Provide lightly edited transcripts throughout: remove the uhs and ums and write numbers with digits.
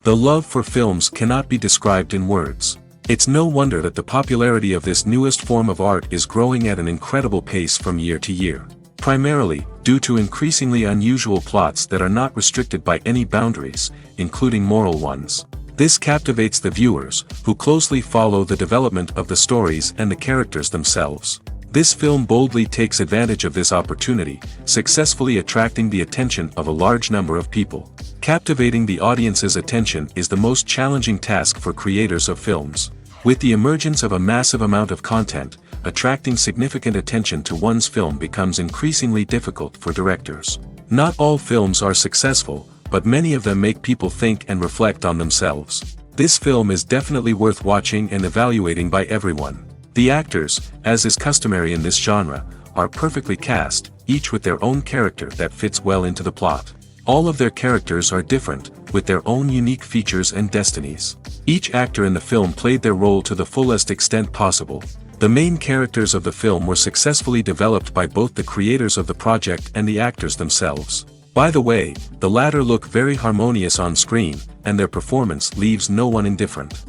The love for films cannot be described in words. It's no wonder that the popularity of this newest form of art is growing at an incredible pace from year to year. Primarily, due to increasingly unusual plots that are not restricted by any boundaries, including moral ones. This captivates the viewers, who closely follow the development of the stories and the characters themselves. This film boldly takes advantage of this opportunity, successfully attracting the attention of a large number of people. Captivating the audience's attention is the most challenging task for creators of films. With the emergence of a massive amount of content, attracting significant attention to one's film becomes increasingly difficult for directors. Not all films are successful, but many of them make people think and reflect on themselves. This film is definitely worth watching and evaluating by everyone. The actors, as is customary in this genre, are perfectly cast, each with their own character that fits well into the plot. All of their characters are different, with their own unique features and destinies. Each actor in the film played their role to the fullest extent possible. The main characters of the film were successfully developed by both the creators of the project and the actors themselves. By the way, the latter look very harmonious on screen, and their performance leaves no one indifferent.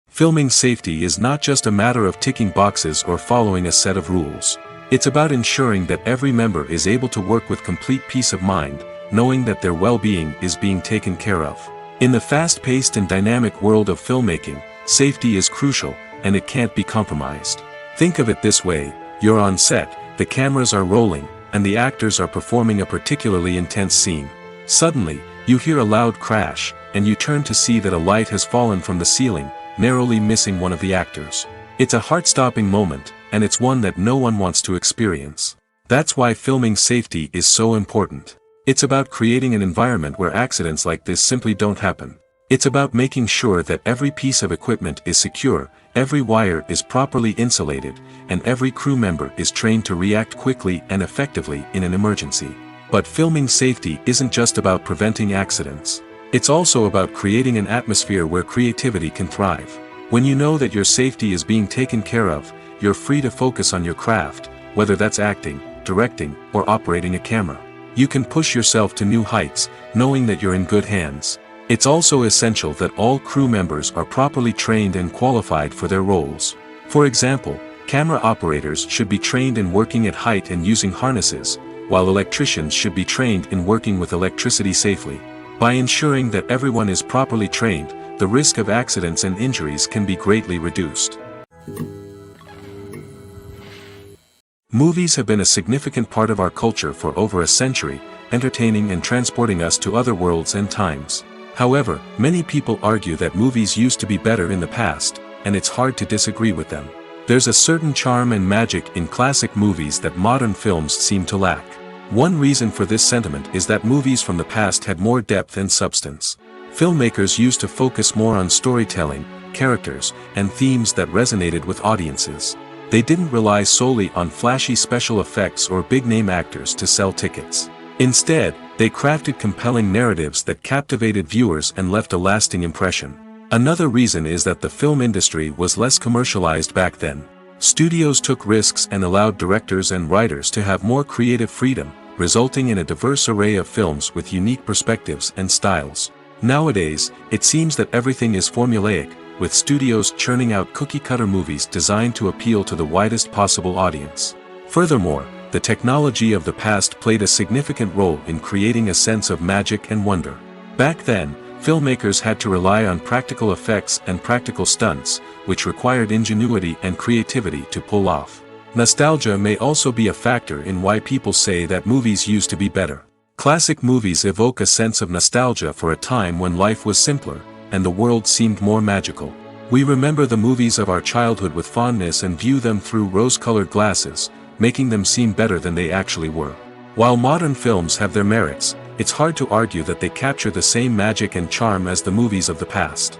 Filming safety is not just a matter of ticking boxes or following a set of rules. It's about ensuring that every member is able to work with complete peace of mind, knowing that their well-being is being taken care of. In the fast-paced and dynamic world of filmmaking, safety is crucial, and it can't be compromised. Think of it this way: you're on set, the cameras are rolling, and the actors are performing a particularly intense scene. Suddenly, you hear a loud crash, and you turn to see that a light has fallen from the ceiling, narrowly missing one of the actors. It's a heart-stopping moment, and it's one that no one wants to experience. That's why filming safety is so important. It's about creating an environment where accidents like this simply don't happen. It's about making sure that every piece of equipment is secure, every wire is properly insulated, and every crew member is trained to react quickly and effectively in an emergency. But filming safety isn't just about preventing accidents. It's also about creating an atmosphere where creativity can thrive. When you know that your safety is being taken care of, you're free to focus on your craft, whether that's acting, directing, or operating a camera. You can push yourself to new heights, knowing that you're in good hands. It's also essential that all crew members are properly trained and qualified for their roles. For example, camera operators should be trained in working at height and using harnesses, while electricians should be trained in working with electricity safely. By ensuring that everyone is properly trained, the risk of accidents and injuries can be greatly reduced. Movies have been a significant part of our culture for over a century, entertaining and transporting us to other worlds and times. However, many people argue that movies used to be better in the past, and it's hard to disagree with them. There's a certain charm and magic in classic movies that modern films seem to lack. One reason for this sentiment is that movies from the past had more depth and substance. Filmmakers used to focus more on storytelling, characters, and themes that resonated with audiences. They didn't rely solely on flashy special effects or big-name actors to sell tickets. Instead, they crafted compelling narratives that captivated viewers and left a lasting impression. Another reason is that the film industry was less commercialized back then. Studios took risks and allowed directors and writers to have more creative freedom, resulting in a diverse array of films with unique perspectives and styles. Nowadays, it seems that everything is formulaic, with studios churning out cookie-cutter movies designed to appeal to the widest possible audience. Furthermore, the technology of the past played a significant role in creating a sense of magic and wonder. Back then, filmmakers had to rely on practical effects and practical stunts, which required ingenuity and creativity to pull off. Nostalgia may also be a factor in why people say that movies used to be better. Classic movies evoke a sense of nostalgia for a time when life was simpler, and the world seemed more magical. We remember the movies of our childhood with fondness and view them through rose-colored glasses, making them seem better than they actually were. While modern films have their merits, it's hard to argue that they capture the same magic and charm as the movies of the past.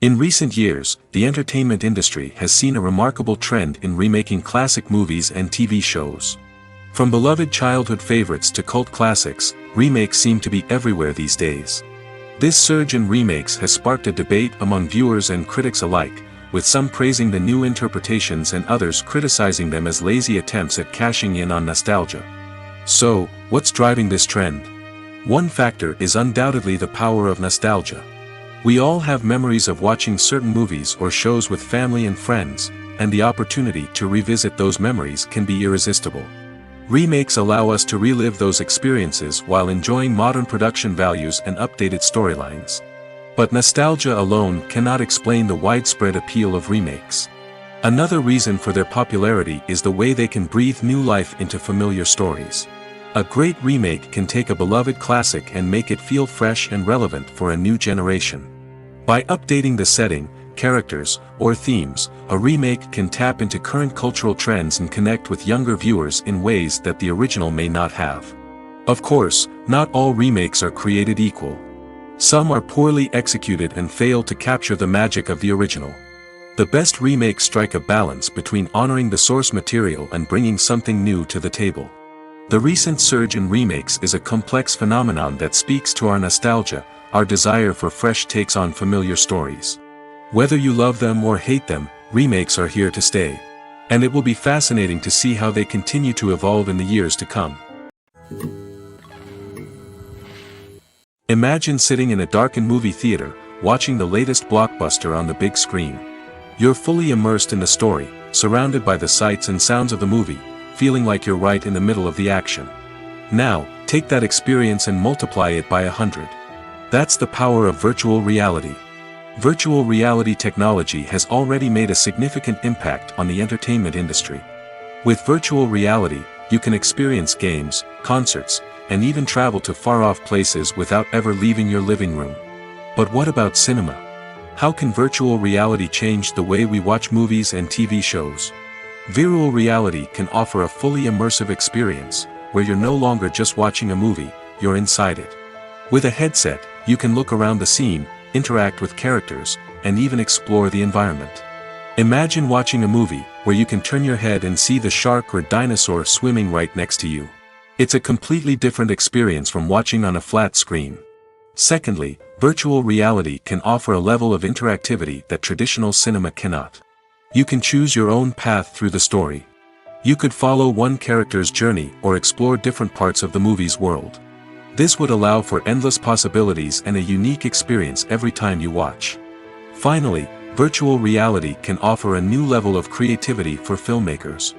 In recent years, the entertainment industry has seen a remarkable trend in remaking classic movies and TV shows. From beloved childhood favorites to cult classics, remakes seem to be everywhere these days. This surge in remakes has sparked a debate among viewers and critics alike, with some praising the new interpretations and others criticizing them as lazy attempts at cashing in on nostalgia. So, what's driving this trend? One factor is undoubtedly the power of nostalgia. We all have memories of watching certain movies or shows with family and friends, and the opportunity to revisit those memories can be irresistible. Remakes allow us to relive those experiences while enjoying modern production values and updated storylines. But nostalgia alone cannot explain the widespread appeal of remakes. Another reason for their popularity is the way they can breathe new life into familiar stories. A great remake can take a beloved classic and make it feel fresh and relevant for a new generation. By updating the setting, characters, or themes, a remake can tap into current cultural trends and connect with younger viewers in ways that the original may not have. Of course, not all remakes are created equal. Some are poorly executed and fail to capture the magic of the original. The best remakes strike a balance between honoring the source material and bringing something new to the table. The recent surge in remakes is a complex phenomenon that speaks to our nostalgia, our desire for fresh takes on familiar stories. Whether you love them or hate them, remakes are here to stay. And it will be fascinating to see how they continue to evolve in the years to come. Imagine sitting in a darkened movie theater, watching the latest blockbuster on the big screen. You're fully immersed in the story, surrounded by the sights and sounds of the movie, feeling like you're right in the middle of the action. Now, take that experience and multiply it by 100. That's the power of virtual reality. Virtual reality technology has already made a significant impact on the entertainment industry. With virtual reality, you can experience games, concerts, and even travel to far-off places without ever leaving your living room. But what about cinema? How can virtual reality change the way we watch movies and TV shows? Virtual reality can offer a fully immersive experience, where you're no longer just watching a movie, you're inside it. With a headset, you can look around the scene, interact with characters, and even explore the environment. Imagine watching a movie where you can turn your head and see the shark or dinosaur swimming right next to you. It's a completely different experience from watching on a flat screen. Secondly, virtual reality can offer a level of interactivity that traditional cinema cannot. You can choose your own path through the story. You could follow one character's journey or explore different parts of the movie's world. This would allow for endless possibilities and a unique experience every time you watch. Finally, virtual reality can offer a new level of creativity for filmmakers.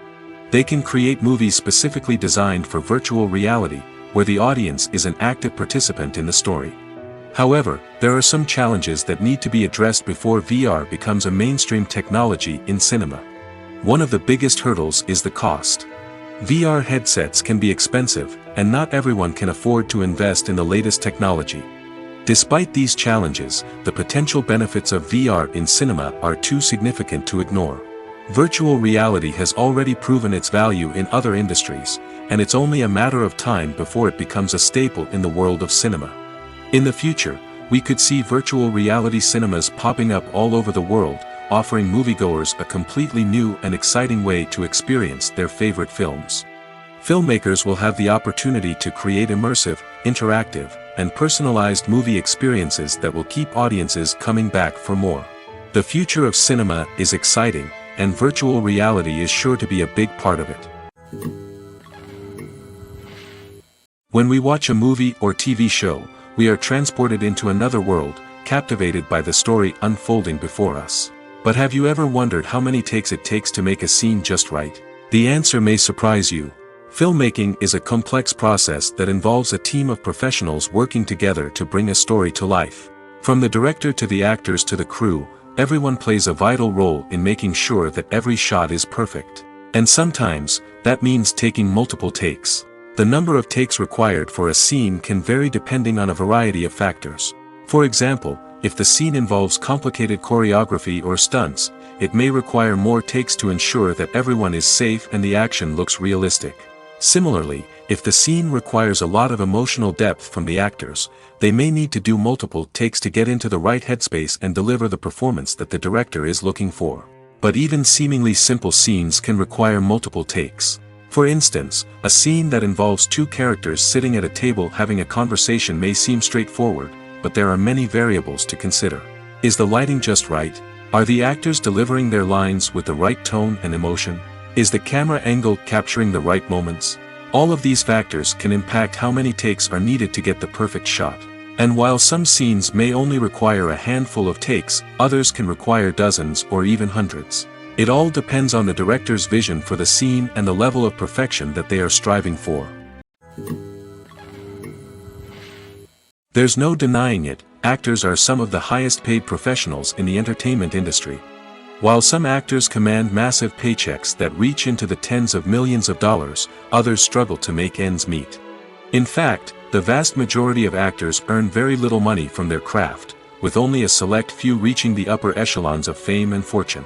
They can create movies specifically designed for virtual reality, where the audience is an active participant in the story. However, there are some challenges that need to be addressed before VR becomes a mainstream technology in cinema. One of the biggest hurdles is the cost. VR headsets can be expensive, and not everyone can afford to invest in the latest technology. Despite these challenges, the potential benefits of VR in cinema are too significant to ignore. Virtual reality has already proven its value in other industries, and it's only a matter of time before it becomes a staple in the world of cinema. In the future, we could see virtual reality cinemas popping up all over the world, offering moviegoers a completely new and exciting way to experience their favorite films. Filmmakers will have the opportunity to create immersive, interactive, and personalized movie experiences that will keep audiences coming back for more. The future of cinema is exciting, and virtual reality is sure to be a big part of it. When we watch a movie or TV show, we are transported into another world, captivated by the story unfolding before us. But have you ever wondered how many takes it takes to make a scene just right? The answer may surprise you. Filmmaking is a complex process that involves a team of professionals working together to bring a story to life. From the director to the actors to the crew, everyone plays a vital role in making sure that every shot is perfect. And sometimes, that means taking multiple takes. The number of takes required for a scene can vary depending on a variety of factors. For example, if the scene involves complicated choreography or stunts, it may require more takes to ensure that everyone is safe and the action looks realistic. Similarly, if the scene requires a lot of emotional depth from the actors, they may need to do multiple takes to get into the right headspace and deliver the performance that the director is looking for. But even seemingly simple scenes can require multiple takes. For instance, a scene that involves two characters sitting at a table having a conversation may seem straightforward, but there are many variables to consider. Is the lighting just right? Are the actors delivering their lines with the right tone and emotion? Is the camera angle capturing the right moments? All of these factors can impact how many takes are needed to get the perfect shot. And while some scenes may only require a handful of takes, others can require dozens or even hundreds. It all depends on the director's vision for the scene and the level of perfection that they are striving for. There's no denying it, actors are some of the highest paid professionals in the entertainment industry. While some actors command massive paychecks that reach into the tens of millions of dollars, others struggle to make ends meet. In fact, the vast majority of actors earn very little money from their craft, with only a select few reaching the upper echelons of fame and fortune.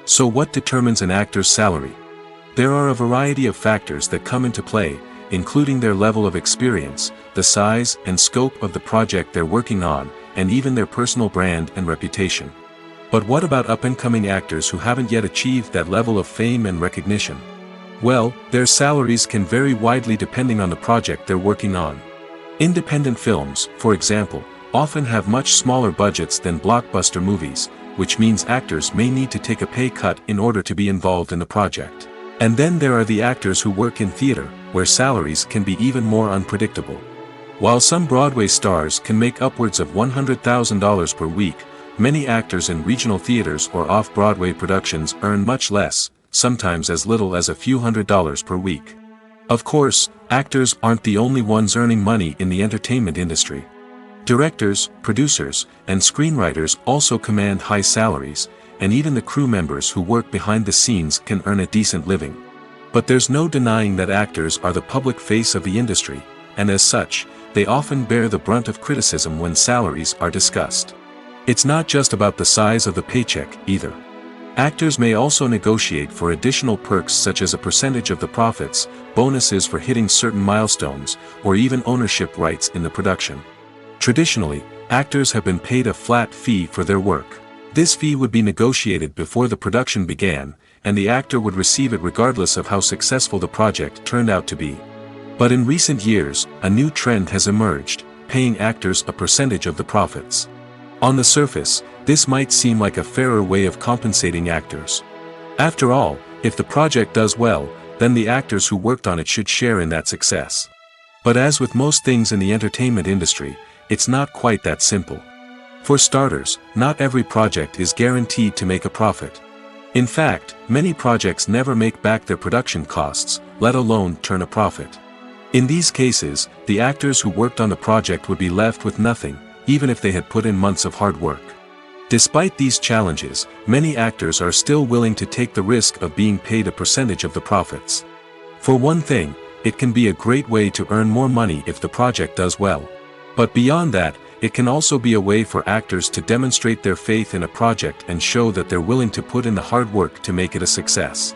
So what determines an actor's salary? There are a variety of factors that come into play, including their level of experience, the size and scope of the project they're working on, and even their personal brand and reputation. But what about up-and-coming actors who haven't yet achieved that level of fame and recognition? Well, their salaries can vary widely depending on the project they're working on. Independent films, for example, often have much smaller budgets than blockbuster movies, which means actors may need to take a pay cut in order to be involved in the project. And then there are the actors who work in theater, where salaries can be even more unpredictable. While some Broadway stars can make upwards of $100,000 per week, many actors in regional theaters or off-Broadway productions earn much less, sometimes as little as a few $100s per week. Of course, actors aren't the only ones earning money in the entertainment industry. Directors, producers, and screenwriters also command high salaries, and even the crew members who work behind the scenes can earn a decent living. But there's no denying that actors are the public face of the industry, and as such, they often bear the brunt of criticism when salaries are discussed. It's not just about the size of the paycheck, either. Actors may also negotiate for additional perks such as a percentage of the profits, bonuses for hitting certain milestones, or even ownership rights in the production. Traditionally, actors have been paid a flat fee for their work. This fee would be negotiated before the production began, and the actor would receive it regardless of how successful the project turned out to be. But in recent years, a new trend has emerged, paying actors a percentage of the profits. On the surface, this might seem like a fairer way of compensating actors. After all, if the project does well, then the actors who worked on it should share in that success. But as with most things in the entertainment industry, it's not quite that simple. For starters, not every project is guaranteed to make a profit. In fact, many projects never make back their production costs, let alone turn a profit. In these cases, the actors who worked on the project would be left with nothing, even if they had put in months of hard work. Despite these challenges, many actors are still willing to take the risk of being paid a percentage of the profits. For one thing, it can be a great way to earn more money if the project does well. But beyond that, it can also be a way for actors to demonstrate their faith in a project and show that they're willing to put in the hard work to make it a success.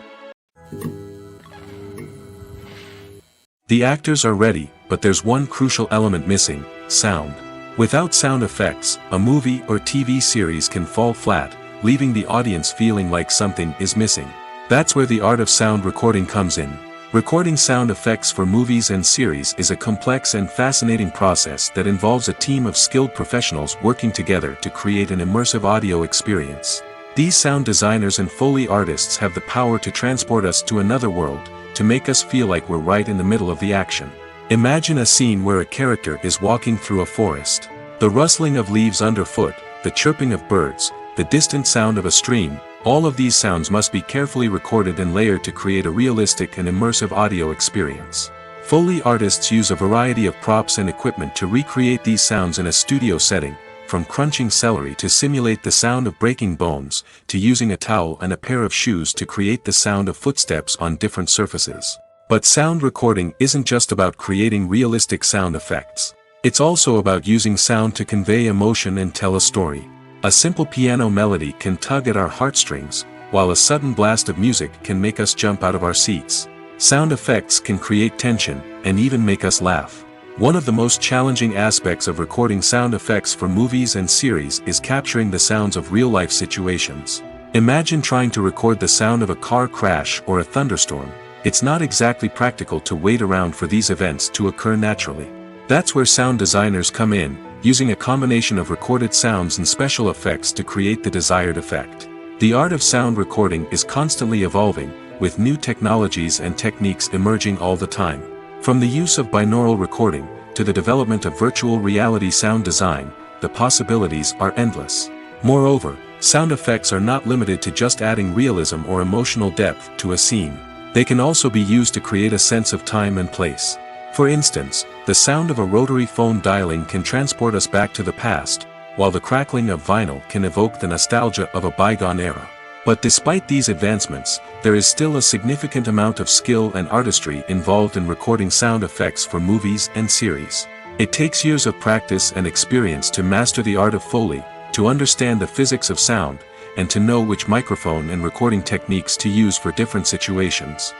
The actors are ready, but there's one crucial element missing: sound. Without sound effects, a movie or TV series can fall flat, leaving the audience feeling like something is missing. That's where the art of sound recording comes in. Recording sound effects for movies and series is a complex and fascinating process that involves a team of skilled professionals working together to create an immersive audio experience. These sound designers and Foley artists have the power to transport us to another world, to make us feel like we're right in the middle of the action. Imagine a scene where a character is walking through a forest. The rustling of leaves underfoot, the chirping of birds, the distant sound of a stream, all of these sounds must be carefully recorded and layered to create a realistic and immersive audio experience. Foley artists use a variety of props and equipment to recreate these sounds in a studio setting, from crunching celery to simulate the sound of breaking bones, to using a towel and a pair of shoes to create the sound of footsteps on different surfaces. But sound recording isn't just about creating realistic sound effects. It's also about using sound to convey emotion and tell a story. A simple piano melody can tug at our heartstrings, while a sudden blast of music can make us jump out of our seats. Sound effects can create tension, and even make us laugh. One of the most challenging aspects of recording sound effects for movies and series is capturing the sounds of real-life situations. Imagine trying to record the sound of a car crash or a thunderstorm. It's not exactly practical to wait around for these events to occur naturally. That's where sound designers come in, using a combination of recorded sounds and special effects to create the desired effect. The art of sound recording is constantly evolving, with new technologies and techniques emerging all the time. From the use of binaural recording, to the development of virtual reality sound design, the possibilities are endless. Moreover, sound effects are not limited to just adding realism or emotional depth to a scene. They can also be used to create a sense of time and place. For instance, the sound of a rotary phone dialing can transport us back to the past, while the crackling of vinyl can evoke the nostalgia of a bygone era. But despite these advancements, there is still a significant amount of skill and artistry involved in recording sound effects for movies and series. It takes years of practice and experience to master the art of Foley, to understand the physics of sound, and to know which microphone and recording techniques to use for different situations.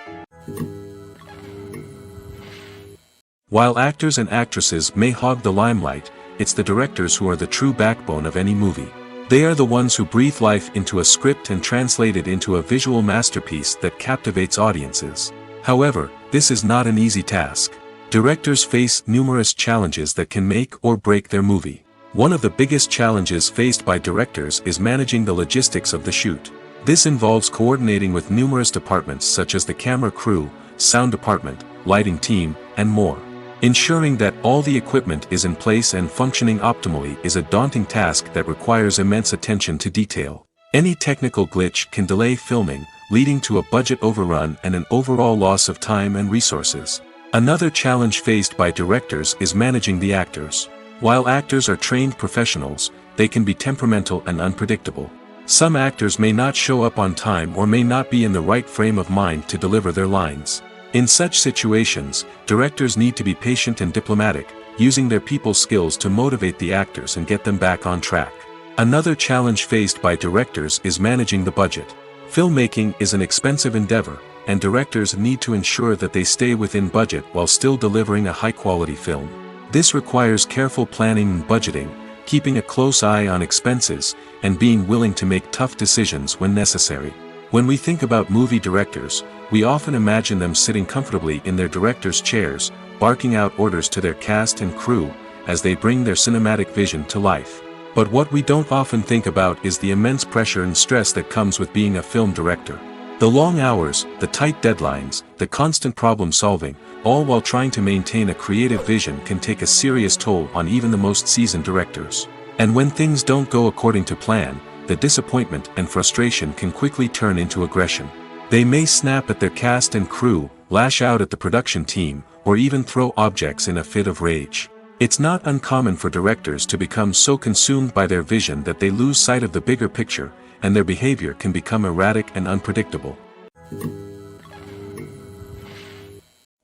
While actors and actresses may hog the limelight, it's the directors who are the true backbone of any movie. They are the ones who breathe life into a script and translate it into a visual masterpiece that captivates audiences. However, this is not an easy task. Directors face numerous challenges that can make or break their movie. One of the biggest challenges faced by directors is managing the logistics of the shoot. This involves coordinating with numerous departments such as the camera crew, sound department, lighting team, and more. Ensuring that all the equipment is in place and functioning optimally is a daunting task that requires immense attention to detail. Any technical glitch can delay filming, leading to a budget overrun and an overall loss of time and resources. Another challenge faced by directors is managing the actors. While actors are trained professionals, they can be temperamental and unpredictable. Some actors may not show up on time or may not be in the right frame of mind to deliver their lines. In such situations, directors need to be patient and diplomatic, using their people skills to motivate the actors and get them back on track. Another challenge faced by directors is managing the budget. Filmmaking is an expensive endeavor, and directors need to ensure that they stay within budget while still delivering a high-quality film. This requires careful planning and budgeting, keeping a close eye on expenses, and being willing to make tough decisions when necessary. When we think about movie directors, we often imagine them sitting comfortably in their director's chairs, barking out orders to their cast and crew, as they bring their cinematic vision to life. But what we don't often think about is the immense pressure and stress that comes with being a film director. The long hours, the tight deadlines, the constant problem solving, all while trying to maintain a creative vision can take a serious toll on even the most seasoned directors. And when things don't go according to plan, the disappointment and frustration can quickly turn into aggression. They may snap at their cast and crew, lash out at the production team, or even throw objects in a fit of rage. It's not uncommon for directors to become so consumed by their vision that they lose sight of the bigger picture, and their behavior can become erratic and unpredictable.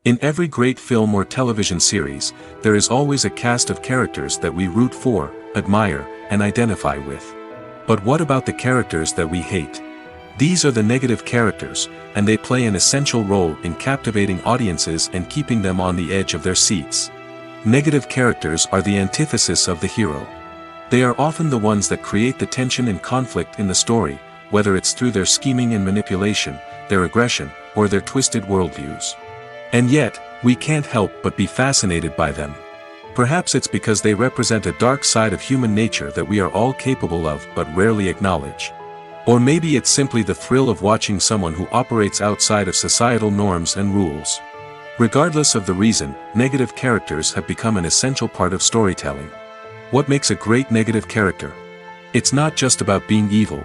In every great film or television series, there is always a cast of characters that we root for, admire, and identify with. But what about the characters that we hate? These are the negative characters, and they play an essential role in captivating audiences and keeping them on the edge of their seats. Negative characters are the antithesis of the hero. They are often the ones that create the tension and conflict in the story, whether it's through their scheming and manipulation, their aggression, or their twisted worldviews. And yet, we can't help but be fascinated by them. Perhaps it's because they represent a dark side of human nature that we are all capable of but rarely acknowledge. Or maybe it's simply the thrill of watching someone who operates outside of societal norms and rules. Regardless of the reason, negative characters have become an essential part of storytelling. What makes a great negative character? It's not just about being evil.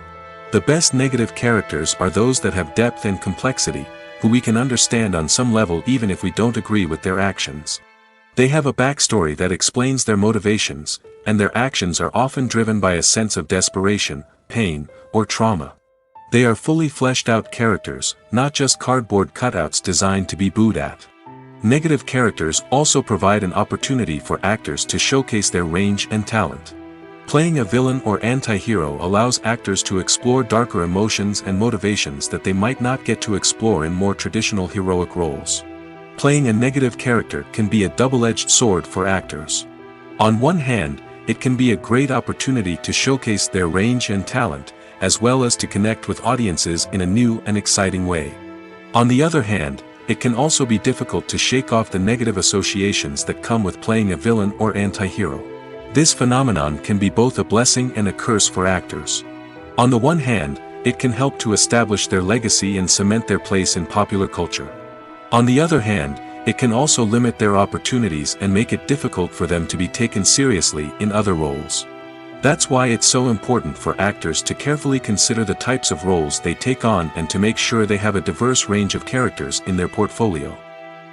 The best negative characters are those that have depth and complexity, who we can understand on some level even if we don't agree with their actions. They have a backstory that explains their motivations, and their actions are often driven by a sense of desperation, pain, or trauma. They are fully fleshed out characters, not just cardboard cutouts designed to be booed at. Negative characters also provide an opportunity for actors to showcase their range and talent. Playing a villain or anti-hero allows actors to explore darker emotions and motivations that they might not get to explore in more traditional heroic roles. Playing a negative character can be a double-edged sword for actors. On one hand, it can be a great opportunity to showcase their range and talent, as well as to connect with audiences in a new and exciting way. On the other hand, it can also be difficult to shake off the negative associations that come with playing a villain or anti-hero. This phenomenon can be both a blessing and a curse for actors. On the one hand, it can help to establish their legacy and cement their place in popular culture. On the other hand, It can also limit their opportunities and make it difficult for them to be taken seriously in other roles. That's why it's so important for actors to carefully consider the types of roles they take on and to make sure they have a diverse range of characters in their portfolio.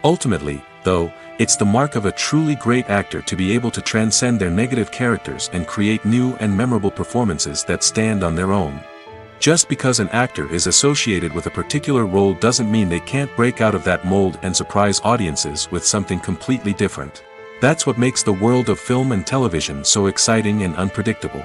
Ultimately, though, it's the mark of a truly great actor to be able to transcend their negative characters and create new and memorable performances that stand on their own. Just because an actor is associated with a particular role doesn't mean they can't break out of that mold and surprise audiences with something completely different. That's what makes the world of film and television so exciting and unpredictable.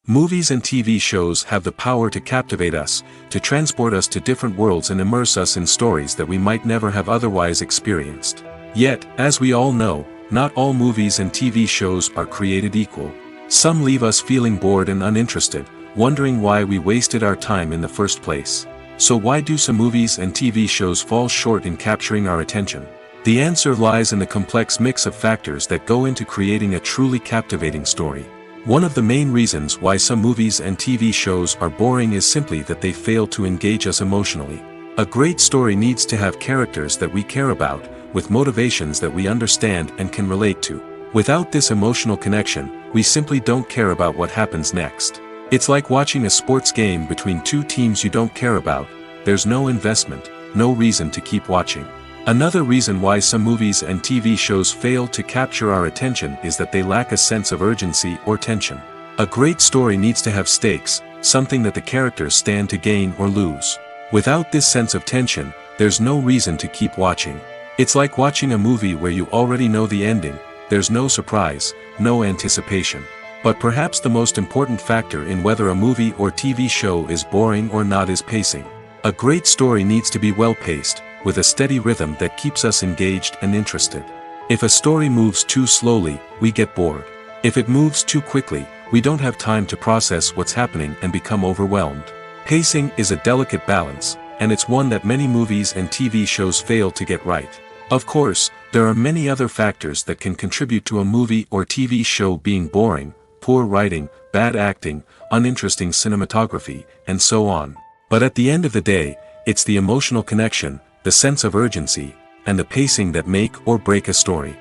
Movies and TV shows have the power to captivate us, to transport us to different worlds and immerse us in stories that we might never have otherwise experienced. Yet, as we all know, not all movies and TV shows are created equal. Some leave us feeling bored and uninterested, wondering why we wasted our time in the first place. So why do some movies and TV shows fall short in capturing our attention? The answer lies in the complex mix of factors that go into creating a truly captivating story. One of the main reasons why some movies and TV shows are boring is simply that they fail to engage us emotionally. A great story needs to have characters that we care about, with motivations that we understand and can relate to. Without this emotional connection, we simply don't care about what happens next. It's like watching a sports game between two teams you don't care about. There's no investment, no reason to keep watching. Another reason why some movies and TV shows fail to capture our attention is that they lack a sense of urgency or tension. A great story needs to have stakes, something that the characters stand to gain or lose. Without this sense of tension, there's no reason to keep watching. It's like watching a movie where you already know the ending. There's no surprise, no anticipation. But perhaps the most important factor in whether a movie or TV show is boring or not is pacing. A great story needs to be well-paced, with a steady rhythm that keeps us engaged and interested. If a story moves too slowly, we get bored. If it moves too quickly, we don't have time to process what's happening and become overwhelmed. Pacing is a delicate balance, and it's one that many movies and TV shows fail to get right. Of course, there are many other factors that can contribute to a movie or TV show being boring: poor writing, bad acting, uninteresting cinematography, and so on. But at the end of the day, it's the emotional connection, the sense of urgency, and the pacing that make or break a story.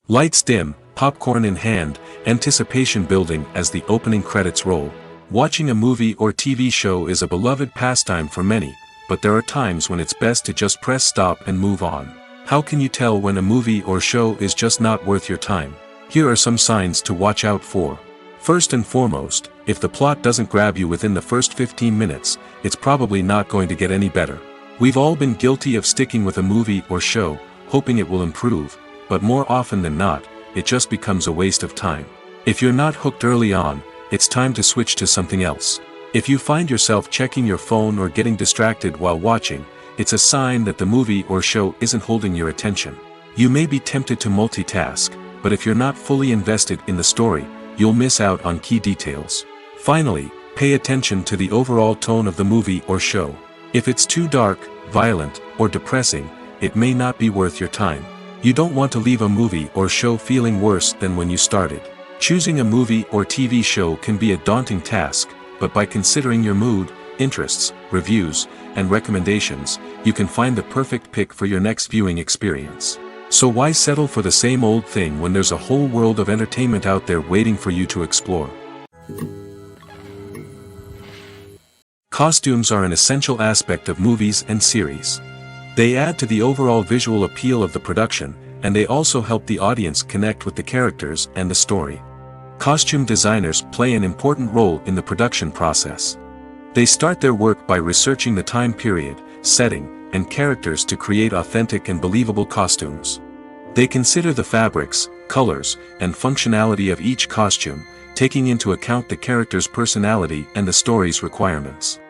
Lights dim, popcorn in hand, anticipation building as the opening credits roll. Watching a movie or TV show is a beloved pastime for many, but there are times when it's best to just press stop and move on. How can you tell when a movie or show is just not worth your time? Here are some signs to watch out for. First and foremost, if the plot doesn't grab you within the first 15 minutes, it's probably not going to get any better. We've all been guilty of sticking with a movie or show, hoping it will improve, but more often than not, it just becomes a waste of time. If you're not hooked early on, it's time to switch to something else. If you find yourself checking your phone or getting distracted while watching, it's a sign that the movie or show isn't holding your attention. You may be tempted to multitask, but if you're not fully invested in the story, you'll miss out on key details. Finally, pay attention to the overall tone of the movie or show. If it's too dark, violent, or depressing, it may not be worth your time. You don't want to leave a movie or show feeling worse than when you started. Choosing a movie or TV show can be a daunting task, but by considering your mood, interests, reviews, and recommendations, you can find the perfect pick for your next viewing experience. So why settle for the same old thing when there's a whole world of entertainment out there waiting for you to explore? Costumes are an essential aspect of movies and series. They add to the overall visual appeal of the production, and they also help the audience connect with the characters and the story. Costume designers play an important role in the production process. They start their work by researching the time period, setting, and characters to create authentic and believable costumes. They consider the fabrics, colors, and functionality of each costume, taking into account the character's personality and the story's requirements.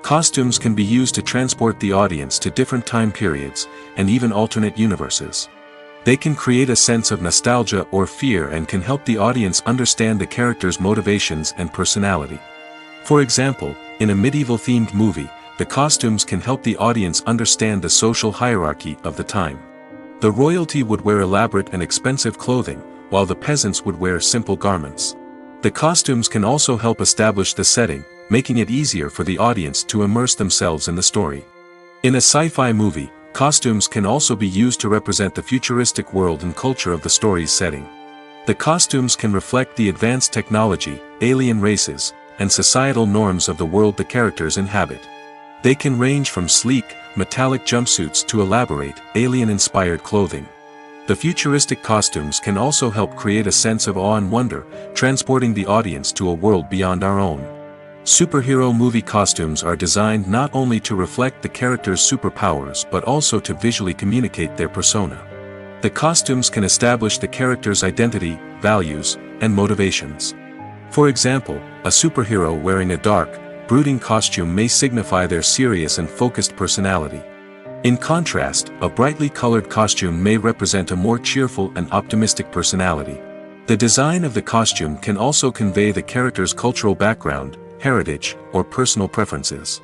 Costumes can be used to transport the audience to different time periods, and even alternate universes. They can create a sense of nostalgia or fear and can help the audience understand the character's motivations and personality. For example, in a medieval-themed movie, the costumes can help the audience understand the social hierarchy of the time. The royalty would wear elaborate and expensive clothing, while the peasants would wear simple garments. The costumes can also help establish the setting, making it easier for the audience to immerse themselves in the story. In a sci-fi movie, costumes can also be used to represent the futuristic world and culture of the story's setting. The costumes can reflect the advanced technology, alien races, and societal norms of the world the characters inhabit. They can range from sleek, metallic jumpsuits to elaborate, alien-inspired clothing. The futuristic costumes can also help create a sense of awe and wonder, transporting the audience to a world beyond our own. Superhero movie costumes are designed not only to reflect the character's superpowers but also to visually communicate their persona. The costumes can establish the character's identity, values, and motivations. For example, a superhero wearing a dark, brooding costume may signify their serious and focused personality. In contrast, a brightly colored costume may represent a more cheerful and optimistic personality. The design of the costume can also convey the character's cultural background, heritage, or personal preferences.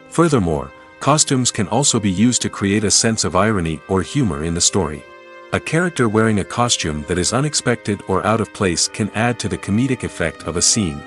Furthermore, costumes can also be used to create a sense of irony or humor in the story. A character wearing a costume that is unexpected or out of place can add to the comedic effect of a scene.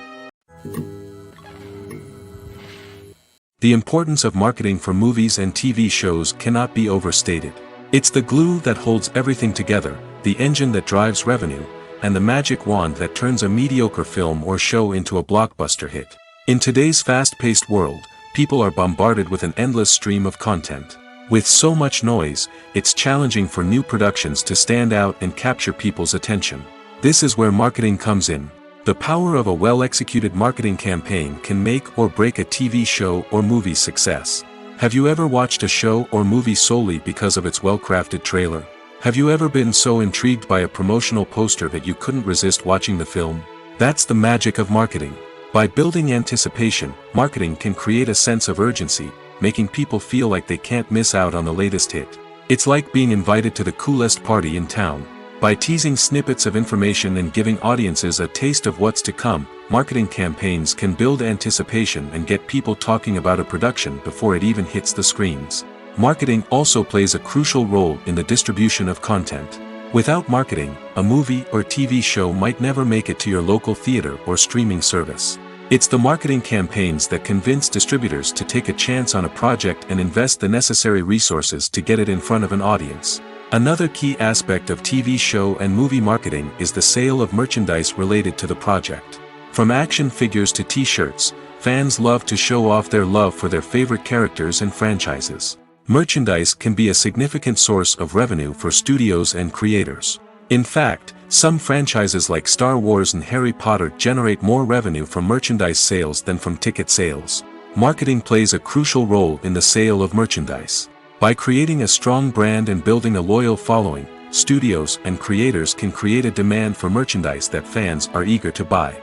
The importance of marketing for movies and TV shows cannot be overstated. It's the glue that holds everything together, the engine that drives revenue, and the magic wand that turns a mediocre film or show into a blockbuster hit. In today's fast-paced world, people are bombarded with an endless stream of content. With so much noise, it's challenging for new productions to stand out and capture people's attention. This is where marketing comes in. The power of a well-executed marketing campaign can make or break a TV show or movie's success. Have you ever watched a show or movie solely because of its well-crafted trailer? Have you ever been so intrigued by a promotional poster that you couldn't resist watching the film? That's the magic of marketing. By building anticipation, marketing can create a sense of urgency, making people feel like they can't miss out on the latest hit. It's like being invited to the coolest party in town. By teasing snippets of information and giving audiences a taste of what's to come, marketing campaigns can build anticipation and get people talking about a production before it even hits the screens. Marketing also plays a crucial role in the distribution of content. Without marketing, a movie or TV show might never make it to your local theater or streaming service. It's the marketing campaigns that convince distributors to take a chance on a project and invest the necessary resources to get it in front of an audience. Another key aspect of TV show and movie marketing is the sale of merchandise related to the project. From action figures to t-shirts, fans love to show off their love for their favorite characters and franchises. Merchandise can be a significant source of revenue for studios and creators. In fact, some franchises like Star Wars and Harry Potter generate more revenue from merchandise sales than from ticket sales. Marketing plays a crucial role in the sale of merchandise. By creating a strong brand and building a loyal following, studios and creators can create a demand for merchandise that fans are eager to buy.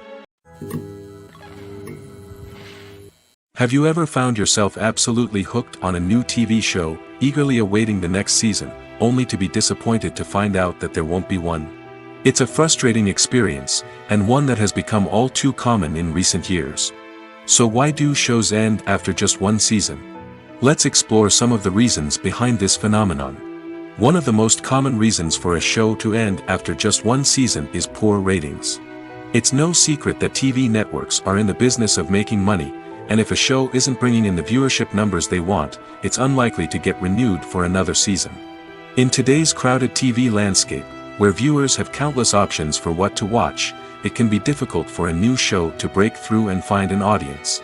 Have you ever found yourself absolutely hooked on a new TV show, eagerly awaiting the next season, only to be disappointed to find out that there won't be one? It's a frustrating experience, and one that has become all too common in recent years. So why do shows end after just one season? Let's explore some of the reasons behind this phenomenon. One of the most common reasons for a show to end after just one season is poor ratings. It's no secret that TV networks are in the business of making money, and if a show isn't bringing in the viewership numbers they want, it's unlikely to get renewed for another season. In today's crowded TV landscape, where viewers have countless options for what to watch, it can be difficult for a new show to break through and find an audience.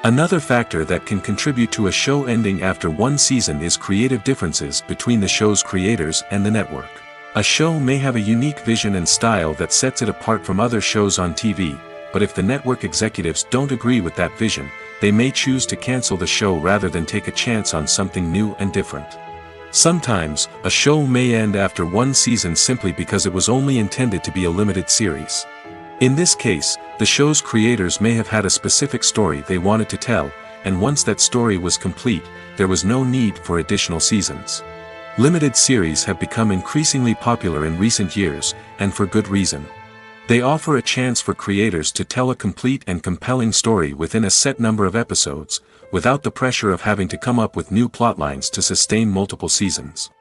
Another factor that can contribute to a show ending after one season is creative differences between the show's creators and the network. A show may have a unique vision and style that sets it apart from other shows on TV, but if the network executives don't agree with that vision, they may choose to cancel the show rather than take a chance on something new and different. Sometimes, a show may end after one season simply because it was only intended to be a limited series. In this case, the show's creators may have had a specific story they wanted to tell, and once that story was complete, there was no need for additional seasons. Limited series have become increasingly popular in recent years, and for good reason. They offer a chance for creators to tell a complete and compelling story within a set number of episodes, without the pressure of having to come up with new plotlines to sustain multiple seasons.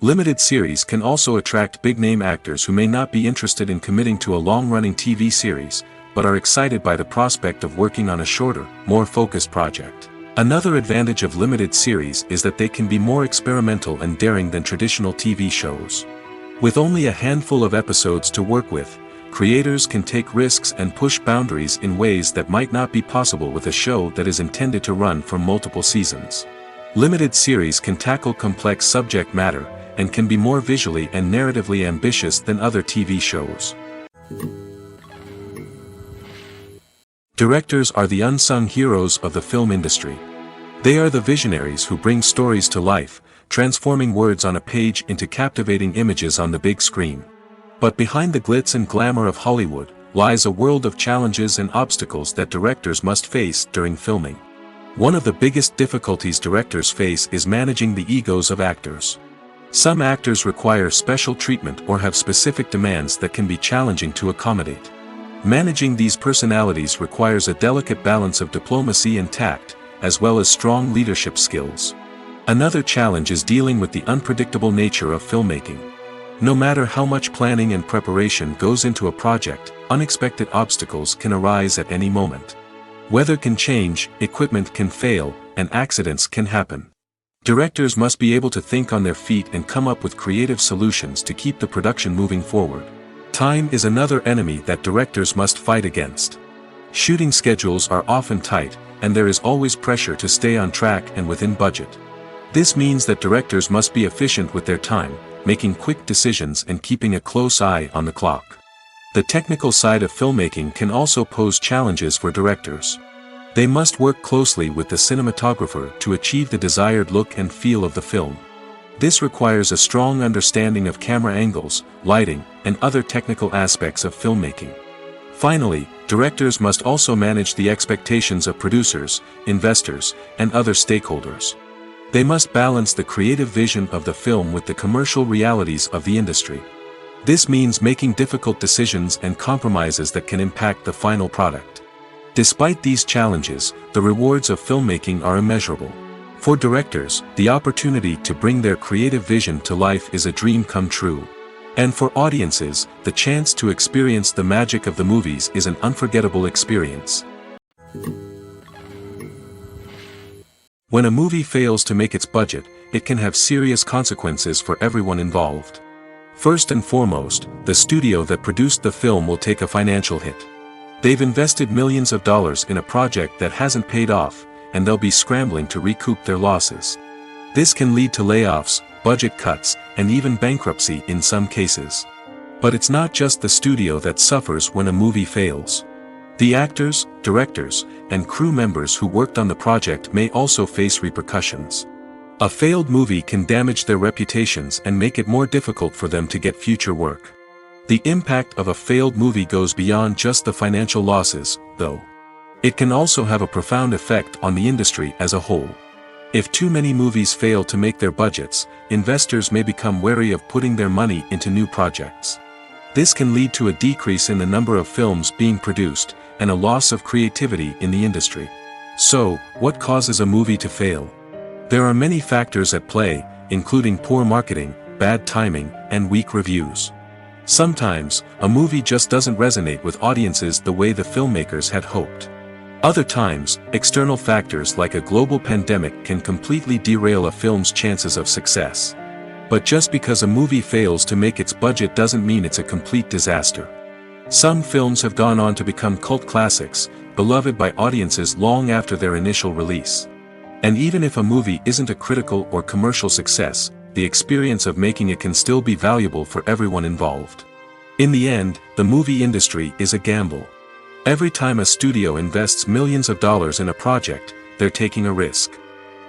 Limited series can also attract big-name actors who may not be interested in committing to a long-running TV series, but are excited by the prospect of working on a shorter, more focused project. Another advantage of limited series is that they can be more experimental and daring than traditional TV shows. With only a handful of episodes to work with, creators can take risks and push boundaries in ways that might not be possible with a show that is intended to run for multiple seasons. Limited series can tackle complex subject matter, and can be more visually and narratively ambitious than other TV shows. Directors are the unsung heroes of the film industry. They are the visionaries who bring stories to life, transforming words on a page into captivating images on the big screen. But behind the glitz and glamour of Hollywood, lies a world of challenges and obstacles that directors must face during filming. One of the biggest difficulties directors face is managing the egos of actors. Some actors require special treatment or have specific demands that can be challenging to accommodate. Managing these personalities requires a delicate balance of diplomacy and tact, as well as strong leadership skills. Another challenge is dealing with the unpredictable nature of filmmaking. No matter how much planning and preparation goes into a project, unexpected obstacles can arise at any moment. Weather can change, equipment can fail, and accidents can happen. Directors must be able to think on their feet and come up with creative solutions to keep the production moving forward. Time is another enemy that directors must fight against. Shooting schedules are often tight, and there is always pressure to stay on track and within budget. This means that directors must be efficient with their time, making quick decisions and keeping a close eye on the clock. The technical side of filmmaking can also pose challenges for directors. They must work closely with the cinematographer to achieve the desired look and feel of the film. This requires a strong understanding of camera angles, lighting, and other technical aspects of filmmaking. Finally, directors must also manage the expectations of producers, investors, and other stakeholders. They must balance the creative vision of the film with the commercial realities of the industry. This means making difficult decisions and compromises that can impact the final product. Despite these challenges, the rewards of filmmaking are immeasurable. For directors, the opportunity to bring their creative vision to life is a dream come true. And for audiences, the chance to experience the magic of the movies is an unforgettable experience. When a movie fails to make its budget, it can have serious consequences for everyone involved. First and foremost, the studio that produced the film will take a financial hit. They've invested millions of dollars in a project that hasn't paid off, and they'll be scrambling to recoup their losses. This can lead to layoffs, budget cuts, and even bankruptcy in some cases. But it's not just the studio that suffers when a movie fails. The actors, directors, and crew members who worked on the project may also face repercussions. A failed movie can damage their reputations and make it more difficult for them to get future work. The impact of a failed movie goes beyond just the financial losses, though. It can also have a profound effect on the industry as a whole. If too many movies fail to make their budgets, investors may become wary of putting their money into new projects. This can lead to a decrease in the number of films being produced, and a loss of creativity in the industry. So, what causes a movie to fail? There are many factors at play, including poor marketing, bad timing, and weak reviews. Sometimes, a movie just doesn't resonate with audiences the way the filmmakers had hoped. Other times, external factors like a global pandemic can completely derail a film's chances of success. But just because a movie fails to make its budget doesn't mean it's a complete disaster. Some films have gone on to become cult classics, beloved by audiences long after their initial release. And even if a movie isn't a critical or commercial success, the experience of making it can still be valuable for everyone involved. In the end, the movie industry is a gamble. Every time a studio invests millions of dollars in a project, they're taking a risk.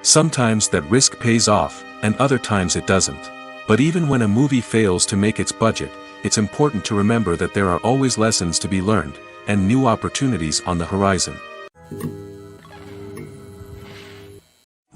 Sometimes that risk pays off, and other times it doesn't. But even when a movie fails to make its budget, it's important to remember that there are always lessons to be learned, and new opportunities on the horizon.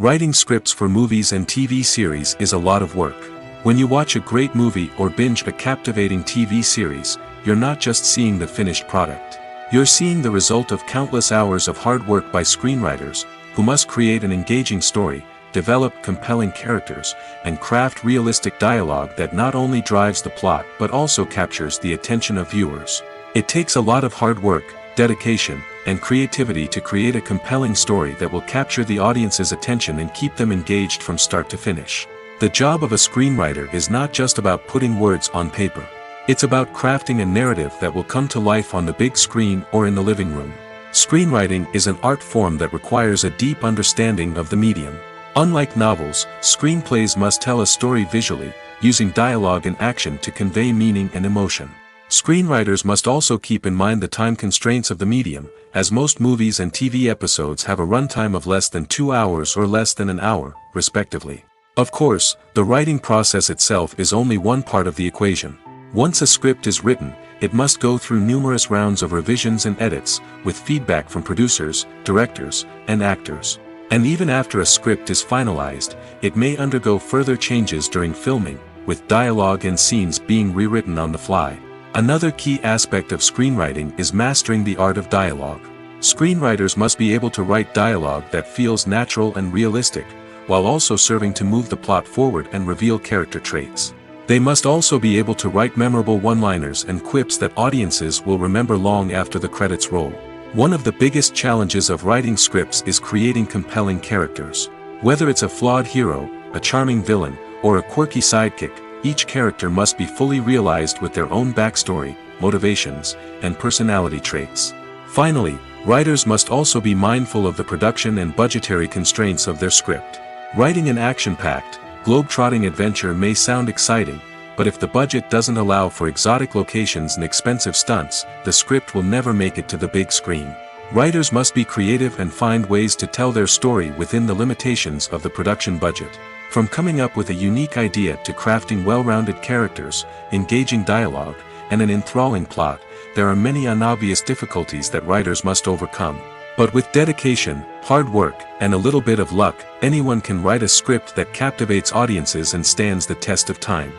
Writing scripts for movies and TV series is a lot of work. When you watch a great movie or binge a captivating TV series, you're not just seeing the finished product. You're seeing the result of countless hours of hard work by screenwriters, who must create an engaging story, develop compelling characters, and craft realistic dialogue that not only drives the plot but also captures the attention of viewers. It takes a lot of hard work, dedication, and creativity to create a compelling story that will capture the audience's attention and keep them engaged from start to finish. The job of a screenwriter is not just about putting words on paper. It's about crafting a narrative that will come to life on the big screen or in the living room. Screenwriting is an art form that requires a deep understanding of the medium. Unlike novels, screenplays must tell a story visually, using dialogue and action to convey meaning and emotion. Screenwriters must also keep in mind the time constraints of the medium, as most movies and TV episodes have a runtime of less than 2 hours or less than an hour, respectively. Of course, the writing process itself is only one part of the equation. Once a script is written, it must go through numerous rounds of revisions and edits, with feedback from producers, directors, and actors. And even after a script is finalized, it may undergo further changes during filming, with dialogue and scenes being rewritten on the fly. Another key aspect of screenwriting is mastering the art of dialogue. Screenwriters must be able to write dialogue that feels natural and realistic, while also serving to move the plot forward and reveal character traits. They must also be able to write memorable one-liners and quips that audiences will remember long after the credits roll. One of the biggest challenges of writing scripts is creating compelling characters. Whether it's a flawed hero, a charming villain, or a quirky sidekick, each character must be fully realized with their own backstory, motivations, and personality traits. Finally, writers must also be mindful of the production and budgetary constraints of their script. Writing an action-packed, globe-trotting adventure may sound exciting, but if the budget doesn't allow for exotic locations and expensive stunts, the script will never make it to the big screen. Writers must be creative and find ways to tell their story within the limitations of the production budget. From coming up with a unique idea to crafting well-rounded characters, engaging dialogue, and an enthralling plot, there are many unobvious difficulties that writers must overcome. But with dedication, hard work, and a little bit of luck, anyone can write a script that captivates audiences and stands the test of time.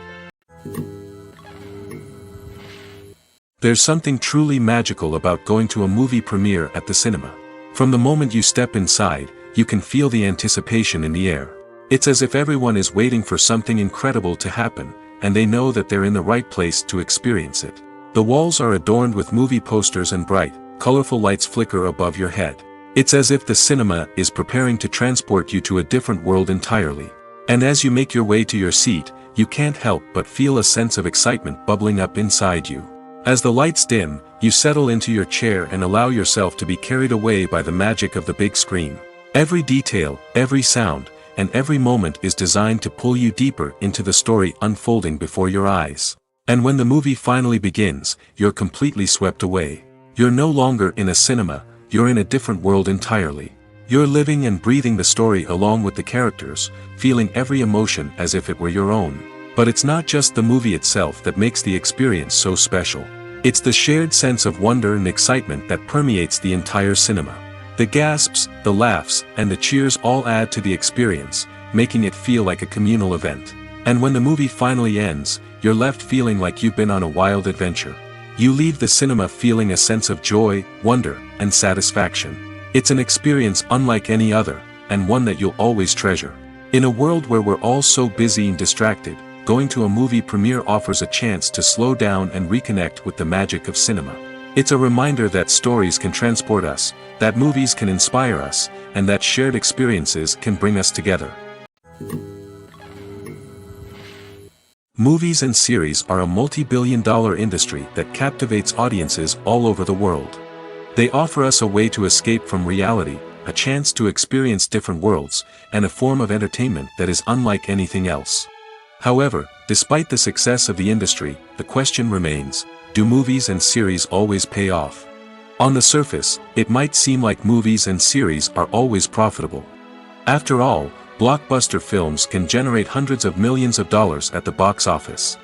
There's something truly magical about going to a movie premiere at the cinema. From the moment you step inside, you can feel the anticipation in the air. It's as if everyone is waiting for something incredible to happen, and they know that they're in the right place to experience it. The walls are adorned with movie posters and bright, colorful lights flicker above your head. It's as if the cinema is preparing to transport you to a different world entirely. And as you make your way to your seat, you can't help but feel a sense of excitement bubbling up inside you. As the lights dim, you settle into your chair and allow yourself to be carried away by the magic of the big screen. Every detail, every sound, and every moment is designed to pull you deeper into the story unfolding before your eyes. And when the movie finally begins, you're completely swept away. You're no longer in a cinema, you're in a different world entirely. You're living and breathing the story along with the characters, feeling every emotion as if it were your own. But it's not just the movie itself that makes the experience so special. It's the shared sense of wonder and excitement that permeates the entire cinema. The gasps, the laughs, and the cheers all add to the experience, making it feel like a communal event. And when the movie finally ends, you're left feeling like you've been on a wild adventure. You leave the cinema feeling a sense of joy, wonder, and satisfaction. It's an experience unlike any other, and one that you'll always treasure. In a world where we're all so busy and distracted, going to a movie premiere offers a chance to slow down and reconnect with the magic of cinema. It's a reminder that stories can transport us, that movies can inspire us, and that shared experiences can bring us together. Movies and series are a multi-billion-dollar industry that captivates audiences all over the world. They offer us a way to escape from reality, a chance to experience different worlds, and a form of entertainment that is unlike anything else. However, despite the success of the industry, the question remains, do movies and series always pay off? On the surface, it might seem like movies and series are always profitable. After all, blockbuster films can generate hundreds of millions of dollars at the box office.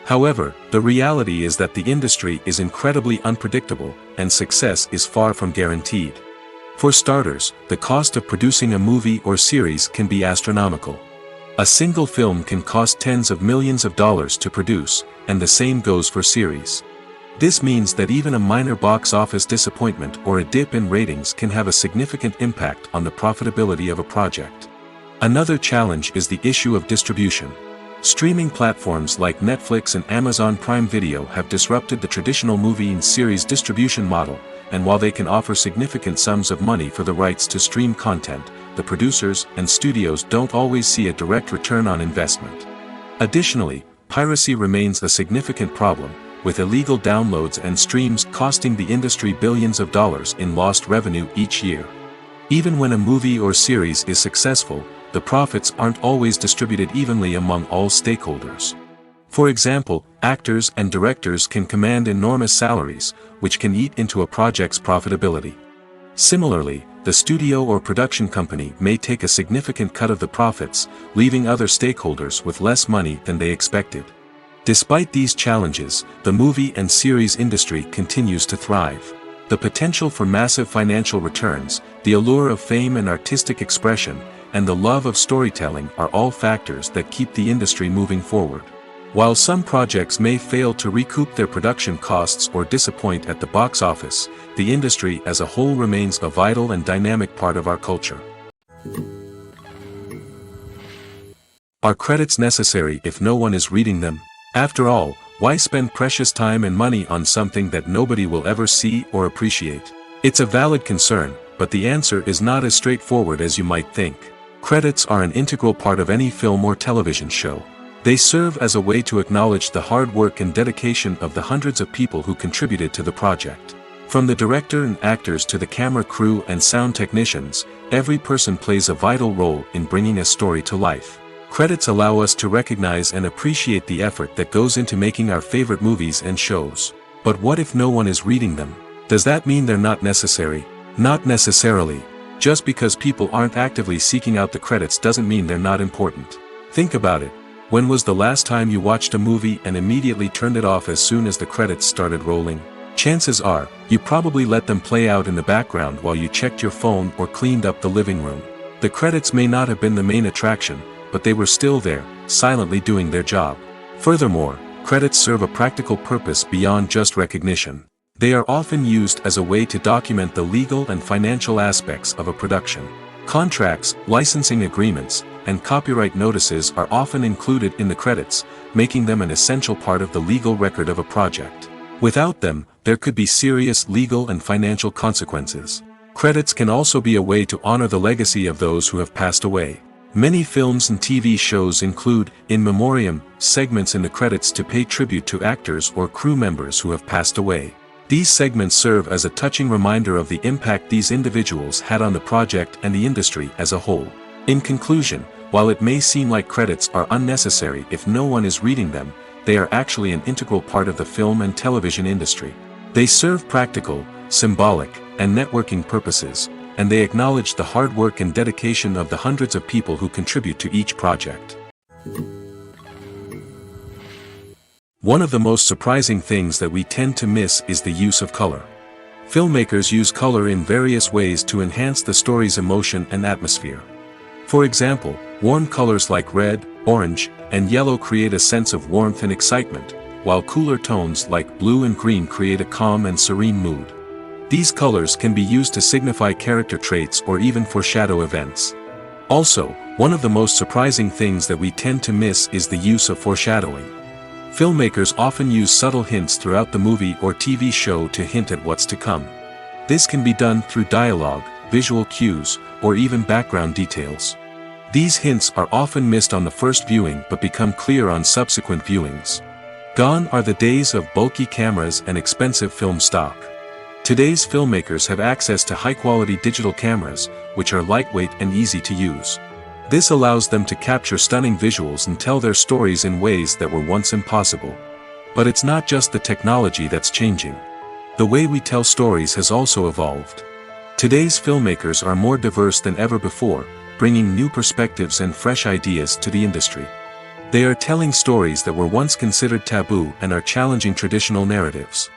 However, the reality is that the industry is incredibly unpredictable, and success is far from guaranteed. For starters, the cost of producing a movie or series can be astronomical. A single film can cost tens of millions of dollars to produce, and the same goes for series. This means that even a minor box office disappointment or a dip in ratings can have a significant impact on the profitability of a project. Another challenge is the issue of distribution. Streaming platforms like Netflix and Amazon Prime Video have disrupted the traditional movie and series distribution model, and while they can offer significant sums of money for the rights to stream content, the producers and studios don't always see a direct return on investment. Additionally, piracy remains a significant problem, with illegal downloads and streams costing the industry billions of dollars in lost revenue each year. Even when a movie or series is successful, the profits aren't always distributed evenly among all stakeholders. For example, actors and directors can command enormous salaries, which can eat into a project's profitability. Similarly, the studio or production company may take a significant cut of the profits, leaving other stakeholders with less money than they expected. Despite these challenges, the movie and series industry continues to thrive. The potential for massive financial returns, the allure of fame and artistic expression, and the love of storytelling are all factors that keep the industry moving forward. While some projects may fail to recoup their production costs or disappoint at the box office, the industry as a whole remains a vital and dynamic part of our culture. Are credits necessary if no one is reading them? After all, why spend precious time and money on something that nobody will ever see or appreciate? It's a valid concern, but the answer is not as straightforward as you might think. Credits are an integral part of any film or television show. They serve as a way to acknowledge the hard work and dedication of the hundreds of people who contributed to the project. From the director and actors to the camera crew and sound technicians, every person plays a vital role in bringing a story to life. Credits allow us to recognize and appreciate the effort that goes into making our favorite movies and shows. But what if no one is reading them? Does that mean they're not necessary? Not necessarily. Just because people aren't actively seeking out the credits doesn't mean they're not important. Think about it. When was the last time you watched a movie and immediately turned it off as soon as the credits started rolling? Chances are, you probably let them play out in the background while you checked your phone or cleaned up the living room. The credits may not have been the main attraction, but they were still there, silently doing their job. Furthermore, credits serve a practical purpose beyond just recognition. They are often used as a way to document the legal and financial aspects of a production. Contracts, licensing agreements, and copyright notices are often included in the credits, making them an essential part of the legal record of a project. Without them, there could be serious legal and financial consequences. Credits can also be a way to honor the legacy of those who have passed away. Many films and TV shows include, in memoriam, segments in the credits to pay tribute to actors or crew members who have passed away. These segments serve as a touching reminder of the impact these individuals had on the project and the industry as a whole. In conclusion, while it may seem like credits are unnecessary if no one is reading them, they are actually an integral part of the film and television industry. They serve practical, symbolic, and networking purposes, and they acknowledge the hard work and dedication of the hundreds of people who contribute to each project. One of the most surprising things that we tend to miss is the use of color. Filmmakers use color in various ways to enhance the story's emotion and atmosphere. For example, warm colors like red, orange, and yellow create a sense of warmth and excitement, while cooler tones like blue and green create a calm and serene mood. These colors can be used to signify character traits or even foreshadow events. Also, one of the most surprising things that we tend to miss is the use of foreshadowing. Filmmakers often use subtle hints throughout the movie or TV show to hint at what's to come. This can be done through dialogue, visual cues, or even background details. These hints are often missed on the first viewing but become clear on subsequent viewings. Gone are the days of bulky cameras and expensive film stock. Today's filmmakers have access to high-quality digital cameras, which are lightweight and easy to use. This allows them to capture stunning visuals and tell their stories in ways that were once impossible. But it's not just the technology that's changing. The way we tell stories has also evolved. Today's filmmakers are more diverse than ever before, bringing new perspectives and fresh ideas to the industry. They are telling stories that were once considered taboo and are challenging traditional narratives.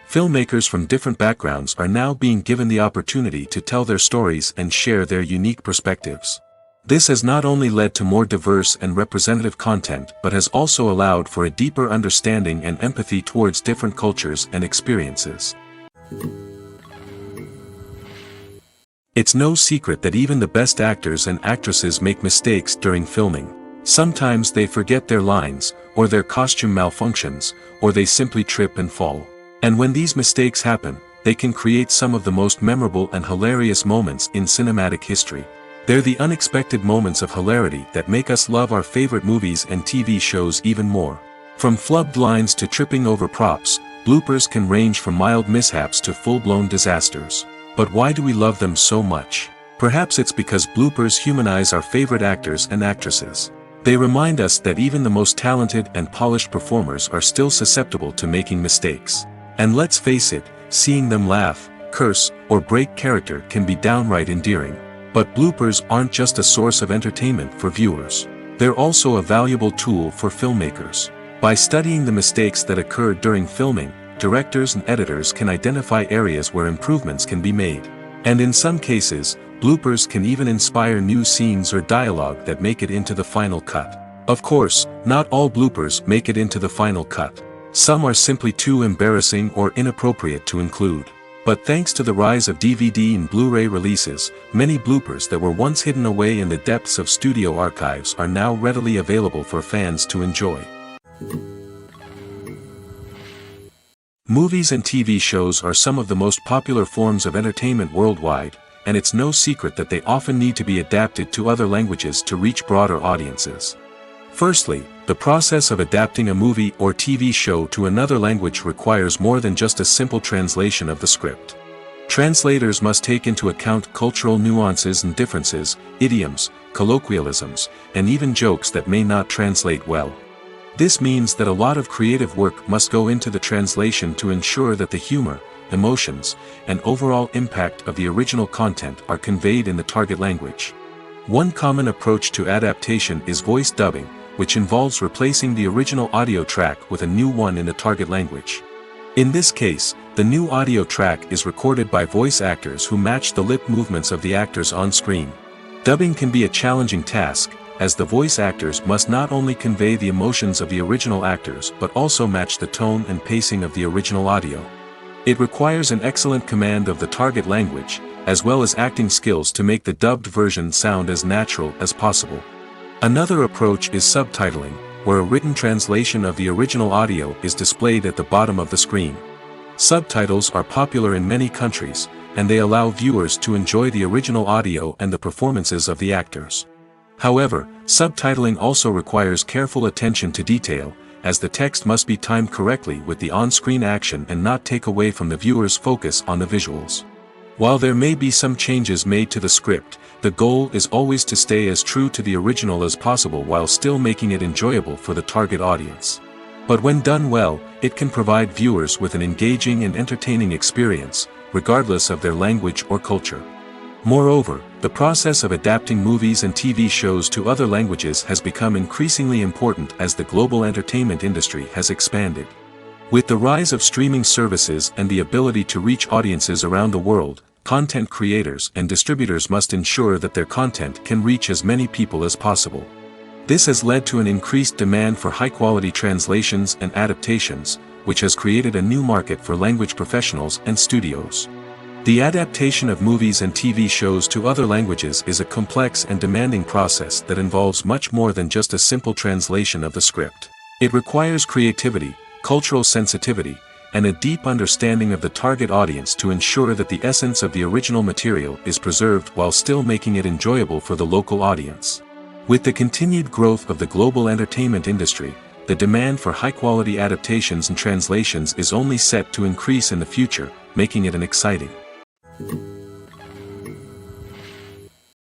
Filmmakers from different backgrounds are now being given the opportunity to tell their stories and share their unique perspectives. This has not only led to more diverse and representative content but has also allowed for a deeper understanding and empathy towards different cultures and experiences. It's no secret that even the best actors and actresses make mistakes during filming. Sometimes they forget their lines, or their costume malfunctions, or they simply trip and fall. And when these mistakes happen, they can create some of the most memorable and hilarious moments in cinematic history. They're the unexpected moments of hilarity that make us love our favorite movies and TV shows even more. From flubbed lines to tripping over props, bloopers can range from mild mishaps to full-blown disasters. But why do we love them so much? Perhaps it's because bloopers humanize our favorite actors and actresses. They remind us that even the most talented and polished performers are still susceptible to making mistakes. And let's face it, seeing them laugh, curse, or break character can be downright endearing. But bloopers aren't just a source of entertainment for viewers. They're also a valuable tool for filmmakers. By studying the mistakes that occurred during filming, directors and editors can identify areas where improvements can be made. And in some cases, bloopers can even inspire new scenes or dialogue that make it into the final cut. Of course, not all bloopers make it into the final cut. Some are simply too embarrassing or inappropriate to include. But thanks to the rise of DVD and Blu-ray releases, many bloopers that were once hidden away in the depths of studio archives are now readily available for fans to enjoy. Movies and TV shows are some of the most popular forms of entertainment worldwide, and it's no secret that they often need to be adapted to other languages to reach broader audiences. Firstly, the process of adapting a movie or TV show to another language requires more than just a simple translation of the script. Translators must take into account cultural nuances and differences, idioms, colloquialisms, and even jokes that may not translate well. This means that a lot of creative work must go into the translation to ensure that the humor, emotions, and overall impact of the original content are conveyed in the target language. One common approach to adaptation is voice dubbing, which involves replacing the original audio track with a new one in the target language. In this case, the new audio track is recorded by voice actors who match the lip movements of the actors on screen. Dubbing can be a challenging task, as the voice actors must not only convey the emotions of the original actors but also match the tone and pacing of the original audio. It requires an excellent command of the target language, as well as acting skills to make the dubbed version sound as natural as possible. Another approach is subtitling, where a written translation of the original audio is displayed at the bottom of the screen. Subtitles are popular in many countries, and they allow viewers to enjoy the original audio and the performances of the actors. However, subtitling also requires careful attention to detail, as the text must be timed correctly with the on-screen action and not take away from the viewer's focus on the visuals. While there may be some changes made to the script, the goal is always to stay as true to the original as possible while still making it enjoyable for the target audience. But when done well, it can provide viewers with an engaging and entertaining experience, regardless of their language or culture. Moreover, the process of adapting movies and TV shows to other languages has become increasingly important as the global entertainment industry has expanded. With the rise of streaming services and the ability to reach audiences around the world, content creators and distributors must ensure that their content can reach as many people as possible. This has led to an increased demand for high-quality translations and adaptations, which has created a new market for language professionals and studios. The adaptation of movies and TV shows to other languages is a complex and demanding process that involves much more than just a simple translation of the script. It requires creativity, cultural sensitivity, and a deep understanding of the target audience to ensure that the essence of the original material is preserved while still making it enjoyable for the local audience. With the continued growth of the global entertainment industry, the demand for high-quality adaptations and translations is only set to increase in the future, making it an exciting.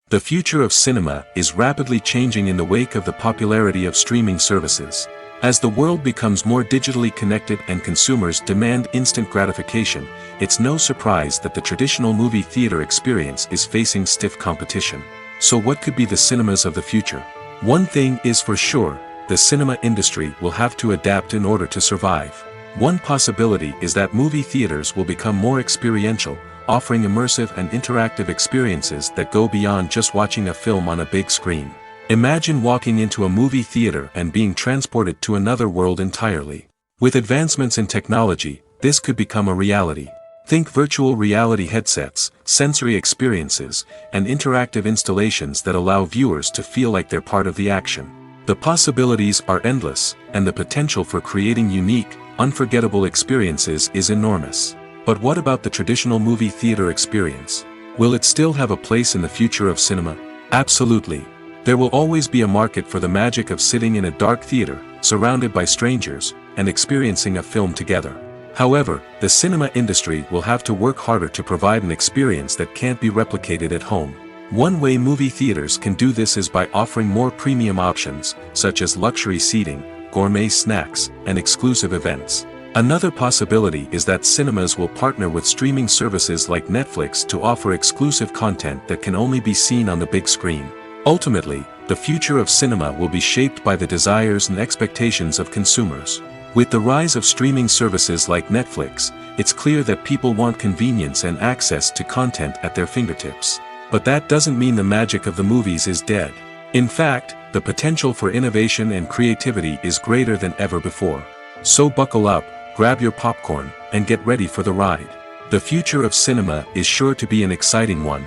The future of cinema is rapidly changing in the wake of the popularity of streaming services. As the world becomes more digitally connected and consumers demand instant gratification, it's no surprise that the traditional movie theater experience is facing stiff competition. So what could be the cinemas of the future? One thing is for sure, the cinema industry will have to adapt in order to survive. One possibility is that movie theaters will become more experiential, offering immersive and interactive experiences that go beyond just watching a film on a big screen. Imagine walking into a movie theater and being transported to another world entirely. With advancements in technology, this could become a reality. Think virtual reality headsets, sensory experiences, and interactive installations that allow viewers to feel like they're part of the action. The possibilities are endless, and the potential for creating unique, unforgettable experiences is enormous. But what about the traditional movie theater experience? Will it still have a place in the future of cinema? Absolutely. There will always be a market for the magic of sitting in a dark theater, surrounded by strangers, and experiencing a film together. However, the cinema industry will have to work harder to provide an experience that can't be replicated at home. One way movie theaters can do this is by offering more premium options, such as luxury seating, gourmet snacks, and exclusive events. Another possibility is that cinemas will partner with streaming services like Netflix to offer exclusive content that can only be seen on the big screen. Ultimately, the future of cinema will be shaped by the desires and expectations of consumers. With the rise of streaming services like Netflix, it's clear that people want convenience and access to content at their fingertips. But that doesn't mean the magic of the movies is dead. In fact, the potential for innovation and creativity is greater than ever before. So buckle up, grab your popcorn, and get ready for the ride. The future of cinema is sure to be an exciting one.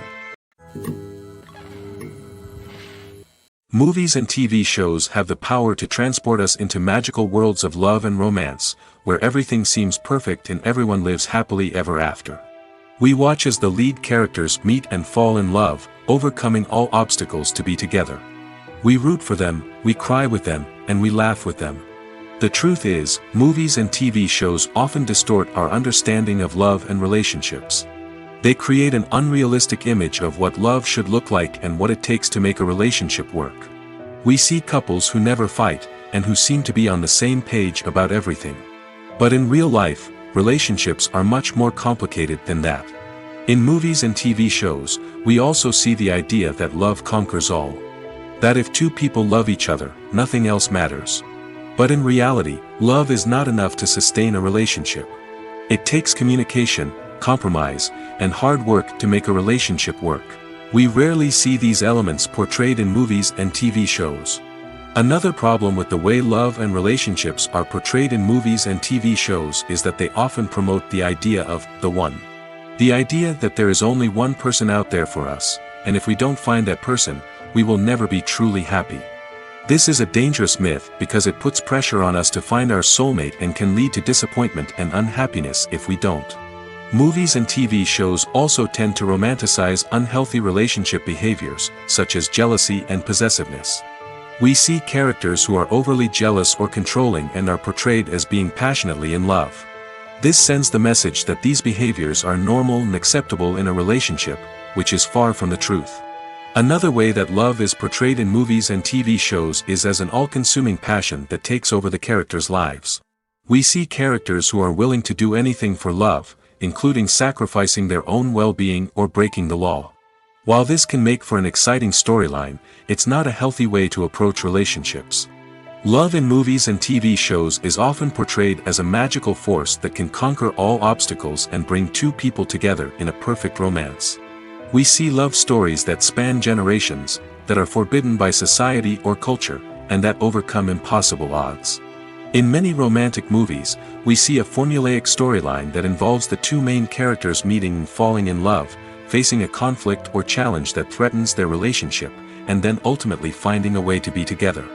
Movies and TV shows have the power to transport us into magical worlds of love and romance, where everything seems perfect and everyone lives happily ever after. We watch as the lead characters meet and fall in love, overcoming all obstacles to be together. We root for them, we cry with them, and we laugh with them. The truth is, movies and TV shows often distort our understanding of love and relationships. They create an unrealistic image of what love should look like and what it takes to make a relationship work. We see couples who never fight, and who seem to be on the same page about everything. But in real life, relationships are much more complicated than that. In movies and TV shows, we also see the idea that love conquers all. That if two people love each other, nothing else matters. But in reality, love is not enough to sustain a relationship. It takes communication, compromise, and hard work to make a relationship work. We rarely see these elements portrayed in movies and TV shows. Another problem with the way love and relationships are portrayed in movies and TV shows is that they often promote the idea of the one. The idea that there is only one person out there for us, and if we don't find that person, we will never be truly happy. This is a dangerous myth because it puts pressure on us to find our soulmate and can lead to disappointment and unhappiness if we don't. Movies and TV shows also tend to romanticize unhealthy relationship behaviors, such as jealousy and possessiveness. We see characters who are overly jealous or controlling and are portrayed as being passionately in love. This sends the message that these behaviors are normal and acceptable in a relationship, which is far from the truth. Another way that love is portrayed in movies and TV shows is as an all-consuming passion that takes over the characters' lives. We see characters who are willing to do anything for love, including sacrificing their own well-being or breaking the law. While this can make for an exciting storyline, it's not a healthy way to approach relationships. Love in movies and TV shows is often portrayed as a magical force that can conquer all obstacles and bring two people together in a perfect romance. We see love stories that span generations, that are forbidden by society or culture, and that overcome impossible odds. In many romantic movies, we see a formulaic storyline that involves the two main characters meeting and falling in love, facing a conflict or challenge that threatens their relationship, and then ultimately finding a way to be together.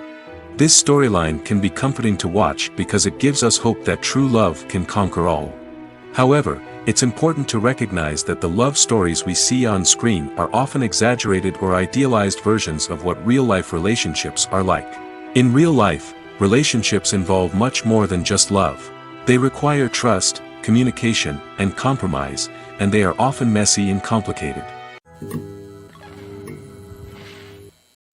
This storyline can be comforting to watch because it gives us hope that true love can conquer all. However, it's important to recognize that the love stories we see on screen are often exaggerated or idealized versions of what real-life relationships are like. In real life, relationships involve much more than just love. They require trust, communication, and compromise, and they are often messy and complicated.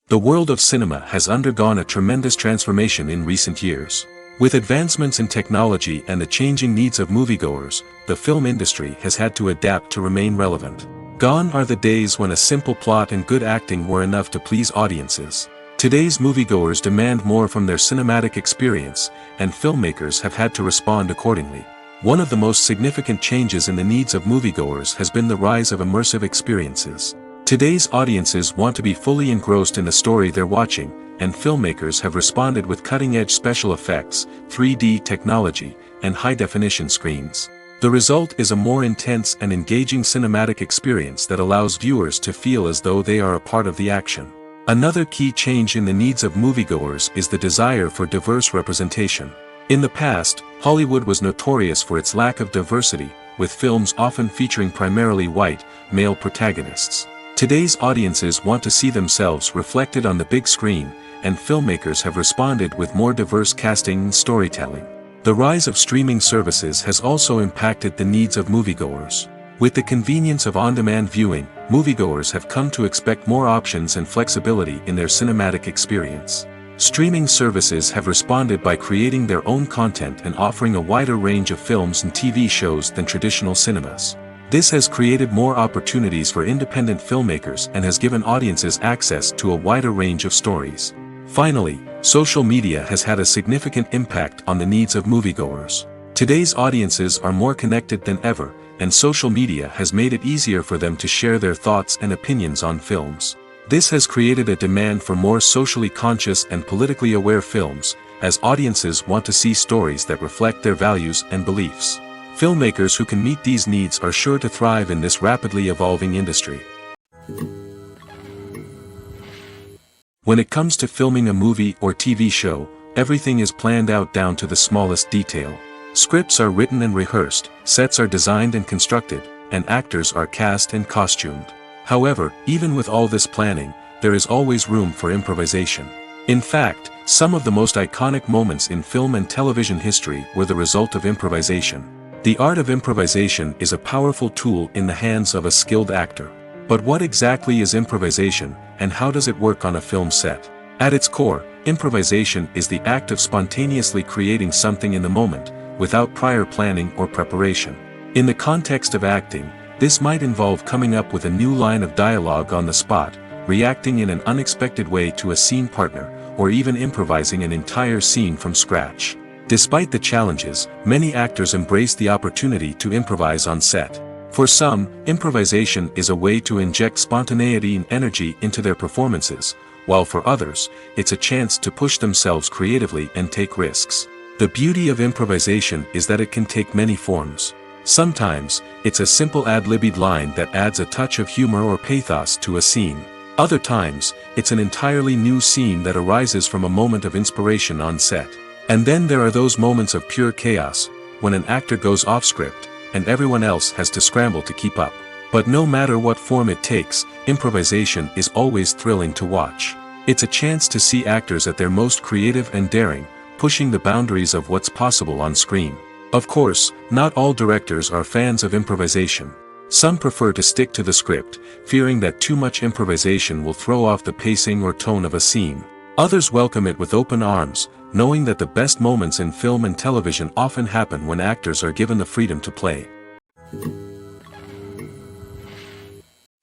The world of cinema has undergone a tremendous transformation in recent years. With advancements in technology and the changing needs of moviegoers, the film industry has had to adapt to remain relevant. Gone are the days when a simple plot and good acting were enough to please audiences. Today's moviegoers demand more from their cinematic experience, and filmmakers have had to respond accordingly. One of the most significant changes in the needs of moviegoers has been the rise of immersive experiences. Today's audiences want to be fully engrossed in the story they're watching, and filmmakers have responded with cutting-edge special effects, 3D technology, and high-definition screens. The result is a more intense and engaging cinematic experience that allows viewers to feel as though they are a part of the action. Another key change in the needs of moviegoers is the desire for diverse representation. In the past, Hollywood was notorious for its lack of diversity, with films often featuring primarily white, male protagonists. Today's audiences want to see themselves reflected on the big screen, and filmmakers have responded with more diverse casting and storytelling. The rise of streaming services has also impacted the needs of moviegoers. With the convenience of on-demand viewing, moviegoers have come to expect more options and flexibility in their cinematic experience. Streaming services have responded by creating their own content and offering a wider range of films and TV shows than traditional cinemas. This has created more opportunities for independent filmmakers and has given audiences access to a wider range of stories. Finally, social media has had a significant impact on the needs of moviegoers. Today's audiences are more connected than ever, and social media has made it easier for them to share their thoughts and opinions on films. This has created a demand for more socially conscious and politically aware films, as audiences want to see stories that reflect their values and beliefs. Filmmakers who can meet these needs are sure to thrive in this rapidly evolving industry. When it comes to filming a movie or TV show, everything is planned out down to the smallest detail. Scripts are written and rehearsed, sets are designed and constructed, and actors are cast and costumed. However, even with all this planning, there is always room for improvisation. In fact, some of the most iconic moments in film and television history were the result of improvisation. The art of improvisation is a powerful tool in the hands of a skilled actor. But what exactly is improvisation, and how does it work on a film set? At its core, improvisation is the act of spontaneously creating something in the moment, without prior planning or preparation. In the context of acting, this might involve coming up with a new line of dialogue on the spot, reacting in an unexpected way to a scene partner, or even improvising an entire scene from scratch. Despite the challenges, many actors embrace the opportunity to improvise on set. For some, improvisation is a way to inject spontaneity and energy into their performances, while for others, it's a chance to push themselves creatively and take risks. The beauty of improvisation is that it can take many forms. Sometimes, it's a simple ad-libbed line that adds a touch of humor or pathos to a scene. Other times, it's an entirely new scene that arises from a moment of inspiration on set. And then there are those moments of pure chaos, when an actor goes off script, and everyone else has to scramble to keep up. But no matter what form it takes, improvisation is always thrilling to watch. It's a chance to see actors at their most creative and daring, pushing the boundaries of what's possible on screen. Of course, not all directors are fans of improvisation. Some prefer to stick to the script, fearing that too much improvisation will throw off the pacing or tone of a scene. Others welcome it with open arms, knowing that the best moments in film and television often happen when actors are given the freedom to play.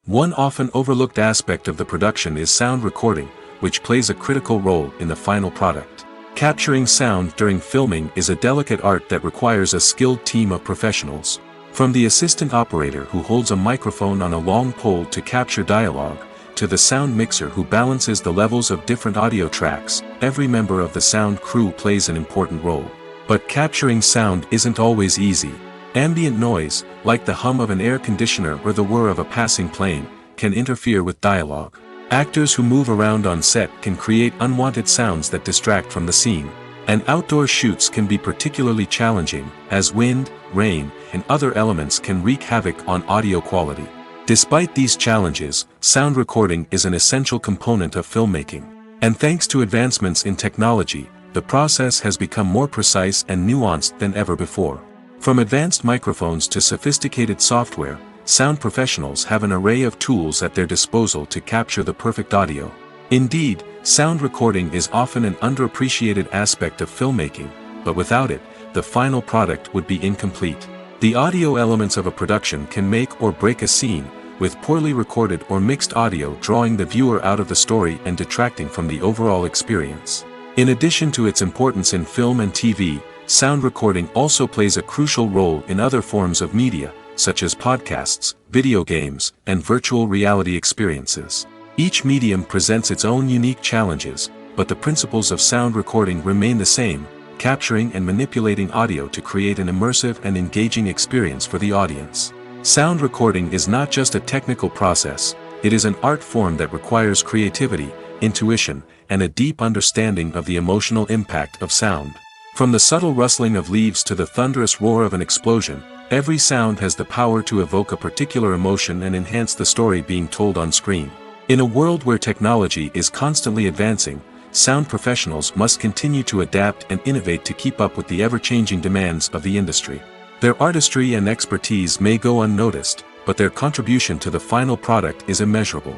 One often overlooked aspect of the production is sound recording, which plays a critical role in the final product. Capturing sound during filming is a delicate art that requires a skilled team of professionals. From the assistant operator who holds a microphone on a long pole to capture dialogue, to the sound mixer who balances the levels of different audio tracks, every member of the sound crew plays an important role. But capturing sound isn't always easy. Ambient noise, like the hum of an air conditioner or the whir of a passing plane, can interfere with dialogue. Actors who move around on set can create unwanted sounds that distract from the scene. And outdoor shoots can be particularly challenging, as wind, rain, and other elements can wreak havoc on audio quality. Despite these challenges, sound recording is an essential component of filmmaking. And thanks to advancements in technology, the process has become more precise and nuanced than ever before. From advanced microphones to sophisticated software, sound professionals have an array of tools at their disposal to capture the perfect audio. Indeed, sound recording is often an underappreciated aspect of filmmaking, but without it, the final product would be incomplete. The audio elements of a production can make or break a scene, with poorly recorded or mixed audio drawing the viewer out of the story and detracting from the overall experience. In addition to its importance in film and TV, sound recording also plays a crucial role in other forms of media, such as podcasts, video games, and virtual reality experiences. Each medium presents its own unique challenges, but the principles of sound recording remain the same, capturing and manipulating audio to create an immersive and engaging experience for the audience. Sound recording is not just a technical process, it is an art form that requires creativity, intuition, and a deep understanding of the emotional impact of sound. From the subtle rustling of leaves to the thunderous roar of an explosion, Every sound has the power to evoke a particular emotion and enhance the story being told on screen. In a world where technology is constantly advancing, sound professionals must continue to adapt and innovate to keep up with the ever-changing demands of the industry. Their artistry and expertise may go unnoticed, but their contribution to the final product is immeasurable.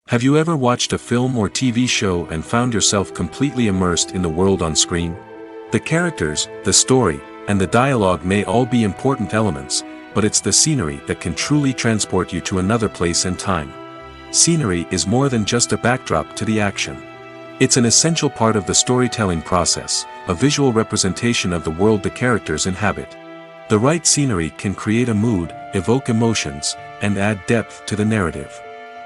Have you ever watched a film or TV show and found yourself completely immersed in the world on screen? The characters, the story, and the dialogue may all be important elements, but it's the scenery that can truly transport you to another place and time. Scenery is more than just a backdrop to the action. It's an essential part of the storytelling process, a visual representation of the world the characters inhabit. The right scenery can create a mood, evoke emotions, and add depth to the narrative.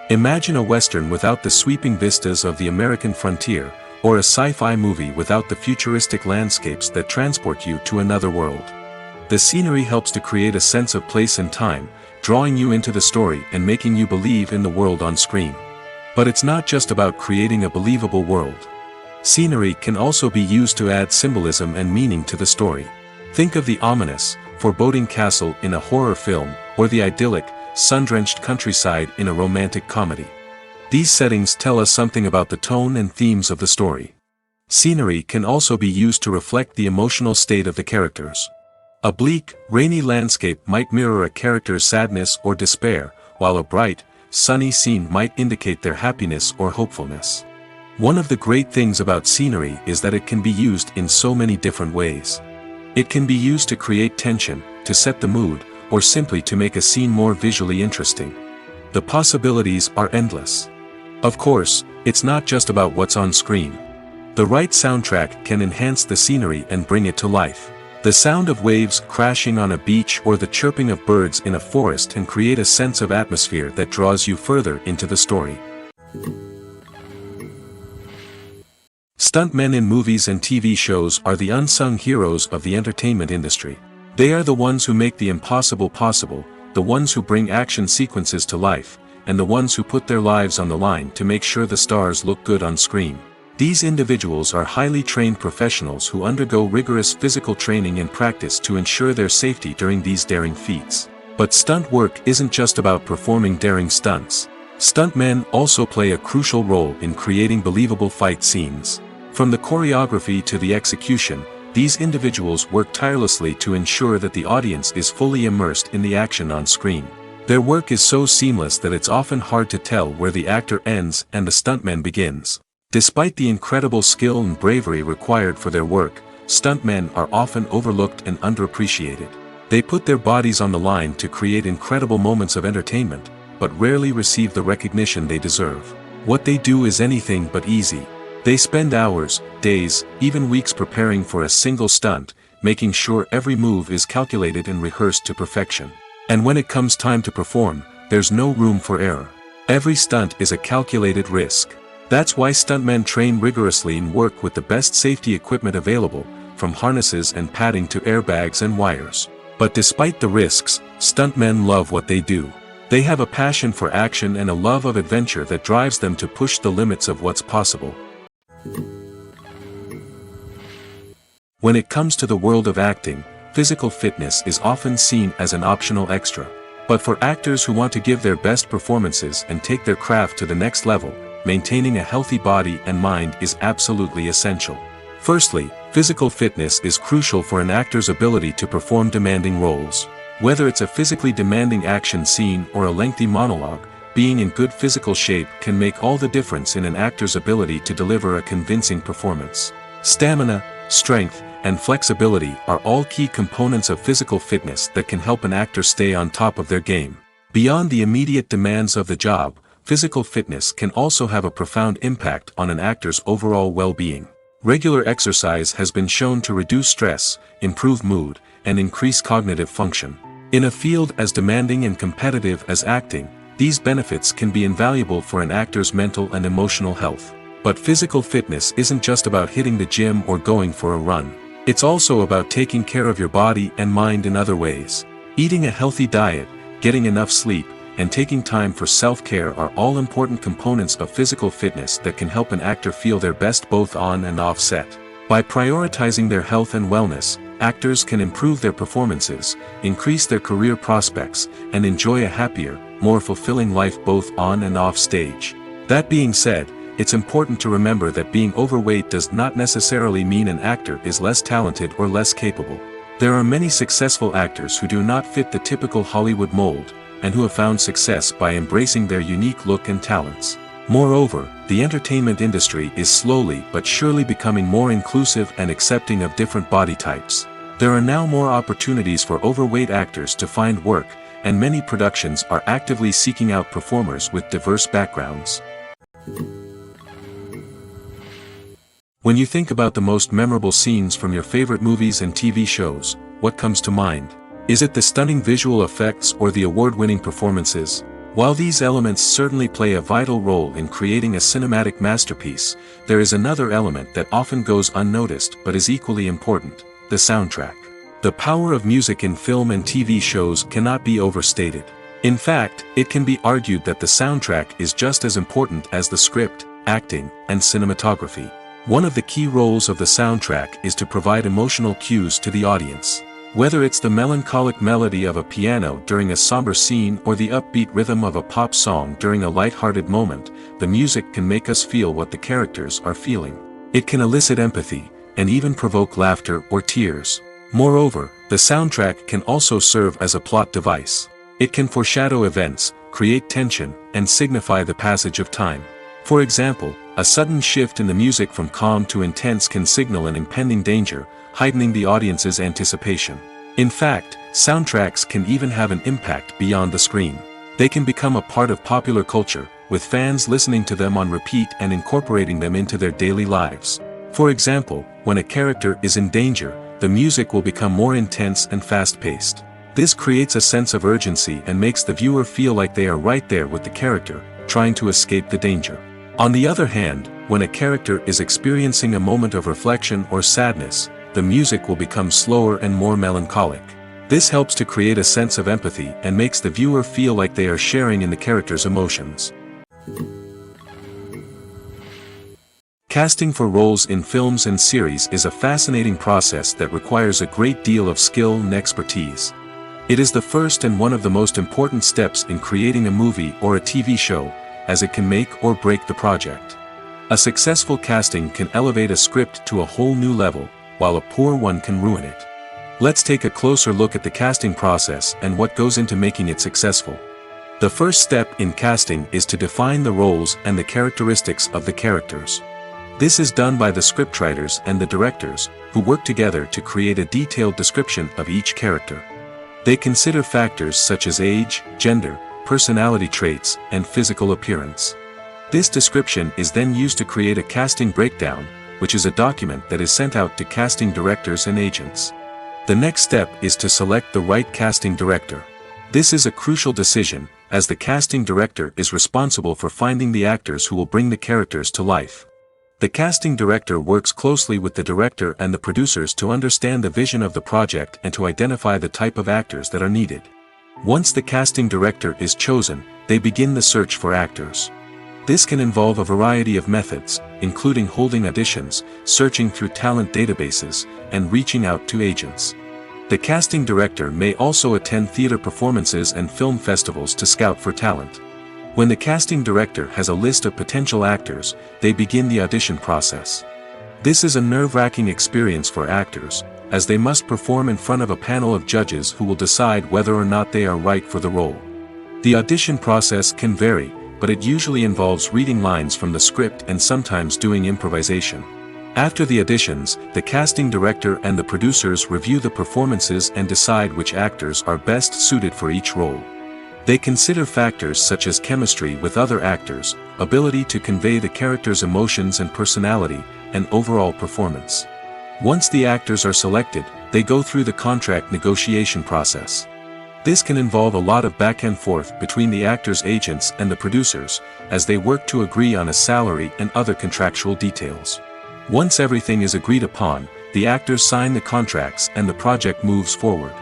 Imagine a Western without the sweeping vistas of the American frontier, or a sci-fi movie without the futuristic landscapes that transport you to another world. The scenery helps to create a sense of place and time, drawing you into the story and making you believe in the world on screen. But it's not just about creating a believable world. Scenery can also be used to add symbolism and meaning to the story. Think of the ominous, foreboding castle in a horror film, or the idyllic, sun-drenched countryside in a romantic comedy. These settings tell us something about the tone and themes of the story. Scenery can also be used to reflect the emotional state of the characters. A bleak, rainy landscape might mirror a character's sadness or despair, while a bright, sunny scene might indicate their happiness or hopefulness. One of the great things about scenery is that it can be used in so many different ways. It can be used to create tension, to set the mood, or simply to make a scene more visually interesting. The possibilities are endless. Of course, it's not just about what's on screen. The right soundtrack can enhance the scenery and bring it to life. The sound of waves crashing on a beach or the chirping of birds in a forest can create a sense of atmosphere that draws you further into the story. Stuntmen in movies and TV shows are the unsung heroes of the entertainment industry. They are the ones who make the impossible possible, the ones who bring action sequences to life, and the ones who put their lives on the line to make sure the stars look good on screen. These individuals are highly trained professionals who undergo rigorous physical training and practice to ensure their safety during these daring feats. But stunt work isn't just about performing daring stunts. Stuntmen also play a crucial role in creating believable fight scenes. From the choreography to the execution, these individuals work tirelessly to ensure that the audience is fully immersed in the action on screen. Their work is so seamless that it's often hard to tell where the actor ends and the stuntman begins. Despite the incredible skill and bravery required for their work, stuntmen are often overlooked and underappreciated. They put their bodies on the line to create incredible moments of entertainment, but rarely receive the recognition they deserve. What they do is anything but easy. They spend hours, days, even weeks preparing for a single stunt, making sure every move is calculated and rehearsed to perfection. And when it comes time to perform, there's no room for error. Every stunt is a calculated risk. That's why stuntmen train rigorously and work with the best safety equipment available, from harnesses and padding to airbags and wires. But despite the risks, stuntmen love what they do. They have a passion for action and a love of adventure that drives them to push the limits of what's possible. When it comes to the world of acting, physical fitness is often seen as an optional extra. But for actors who want to give their best performances and take their craft to the next level, maintaining a healthy body and mind is absolutely essential. Firstly, physical fitness is crucial for an actor's ability to perform demanding roles. Whether it's a physically demanding action scene or a lengthy monologue, being in good physical shape can make all the difference in an actor's ability to deliver a convincing performance. Stamina, strength, and flexibility are all key components of physical fitness that can help an actor stay on top of their game. Beyond the immediate demands of the job, physical fitness can also have a profound impact on an actor's overall well-being. Regular exercise has been shown to reduce stress, improve mood, and increase cognitive function. In a field as demanding and competitive as acting, these benefits can be invaluable for an actor's mental and emotional health. But physical fitness isn't just about hitting the gym or going for a run. It's also about taking care of your body and mind in other ways. Eating a healthy diet, getting enough sleep, and taking time for self-care are all important components of physical fitness that can help an actor feel their best both on and off set. By prioritizing their health and wellness, actors can improve their performances, increase their career prospects, and enjoy a happier, more fulfilling life both on and off stage. That being said, it's important to remember that being overweight does not necessarily mean an actor is less talented or less capable. There are many successful actors who do not fit the typical Hollywood mold, and who have found success by embracing their unique look and talents. Moreover, the entertainment industry is slowly but surely becoming more inclusive and accepting of different body types. There are now more opportunities for overweight actors to find work, and many productions are actively seeking out performers with diverse backgrounds. When you think about the most memorable scenes from your favorite movies and TV shows, what comes to mind? Is it the stunning visual effects or the award-winning performances? While these elements certainly play a vital role in creating a cinematic masterpiece, there is another element that often goes unnoticed but is equally important: the soundtrack. The power of music in film and TV shows cannot be overstated. In fact, it can be argued that the soundtrack is just as important as the script, acting, and cinematography. One of the key roles of the soundtrack is to provide emotional cues to the audience. Whether it's the melancholic melody of a piano during a somber scene or the upbeat rhythm of a pop song during a light-hearted moment, the music can make us feel what the characters are feeling. It can elicit empathy, and even provoke laughter or tears. Moreover, the soundtrack can also serve as a plot device. It can foreshadow events, create tension, and signify the passage of time. For example, a sudden shift in the music from calm to intense can signal an impending danger, heightening the audience's anticipation. In fact, soundtracks can even have an impact beyond the screen. They can become a part of popular culture, with fans listening to them on repeat and incorporating them into their daily lives. For example, when a character is in danger, the music will become more intense and fast-paced. This creates a sense of urgency and makes the viewer feel like they are right there with the character, trying to escape the danger. On the other hand, when a character is experiencing a moment of reflection or sadness, the music will become slower and more melancholic. This helps to create a sense of empathy and makes the viewer feel like they are sharing in the character's emotions. Casting for roles in films and series is a fascinating process that requires a great deal of skill and expertise. It is the first and one of the most important steps in creating a movie or a TV show, as it can make or break the project. A successful casting can elevate a script to a whole new level, while a poor one can ruin it. Let's take a closer look at the casting process and what goes into making it successful. The first step in casting is to define the roles and the characteristics of the characters. This is done by the scriptwriters and the directors, who work together to create a detailed description of each character. They consider factors such as age, gender, personality traits, and physical appearance. This description is then used to create a casting breakdown, which is a document that is sent out to casting directors and agents. The next step is to select the right casting director. This is a crucial decision, as the casting director is responsible for finding the actors who will bring the characters to life. The casting director works closely with the director and the producers to understand the vision of the project and to identify the type of actors that are needed. Once the casting director is chosen, they begin the search for actors. This can involve a variety of methods, including holding auditions, searching through talent databases, and reaching out to agents. The casting director may also attend theater performances and film festivals to scout for talent. When the casting director has a list of potential actors, they begin the audition process. This is a nerve-wracking experience for actors, as they must perform in front of a panel of judges who will decide whether or not they are right for the role. The audition process can vary, but it usually involves reading lines from the script and sometimes doing improvisation. After the auditions, the casting director and the producers review the performances and decide which actors are best suited for each role. They consider factors such as chemistry with other actors, ability to convey the character's emotions and personality, and overall performance. Once the actors are selected, they go through the contract negotiation process. This can involve a lot of back and forth between the actors' agents and the producers, as they work to agree on a salary and other contractual details. Once everything is agreed upon, the actors sign the contracts and the project moves forward.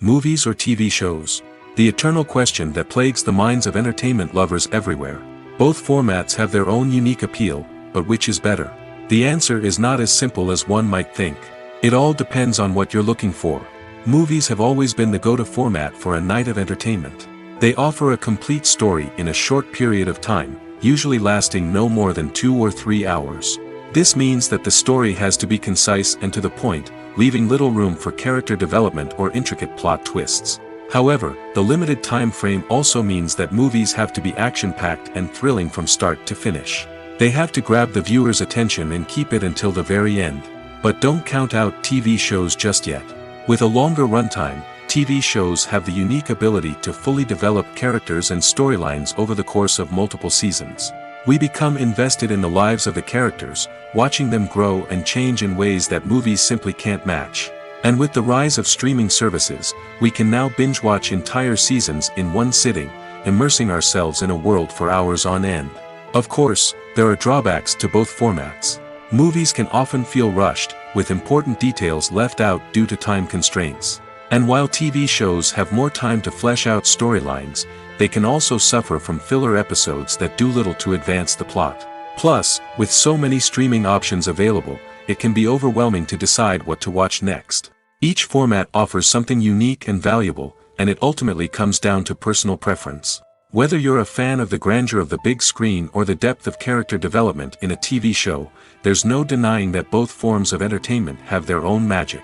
Movies or TV shows? The eternal question that plagues the minds of entertainment lovers everywhere. Both formats have their own unique appeal, but which is better? The answer is not as simple as one might think. It all depends on what you're looking for. Movies have always been the go-to format for a night of entertainment. They offer a complete story in a short period of time, usually lasting no more than 2 or 3 hours. This means that the story has to be concise and to the point, leaving little room for character development or intricate plot twists. However, the limited time frame also means that movies have to be action-packed and thrilling from start to finish. They have to grab the viewer's attention and keep it until the very end. But don't count out TV shows just yet. With a longer runtime, TV shows have the unique ability to fully develop characters and storylines over the course of multiple seasons. We become invested in the lives of the characters, watching them grow and change in ways that movies simply can't match. And with the rise of streaming services, we can now binge-watch entire seasons in one sitting, immersing ourselves in a world for hours on end. Of course, there are drawbacks to both formats. Movies can often feel rushed, with important details left out due to time constraints. And while TV shows have more time to flesh out storylines, they can also suffer from filler episodes that do little to advance the plot. Plus, with so many streaming options available, it can be overwhelming to decide what to watch next. Each format offers something unique and valuable, and it ultimately comes down to personal preference. Whether you're a fan of the grandeur of the big screen or the depth of character development in a TV show, there's no denying that both forms of entertainment have their own magic.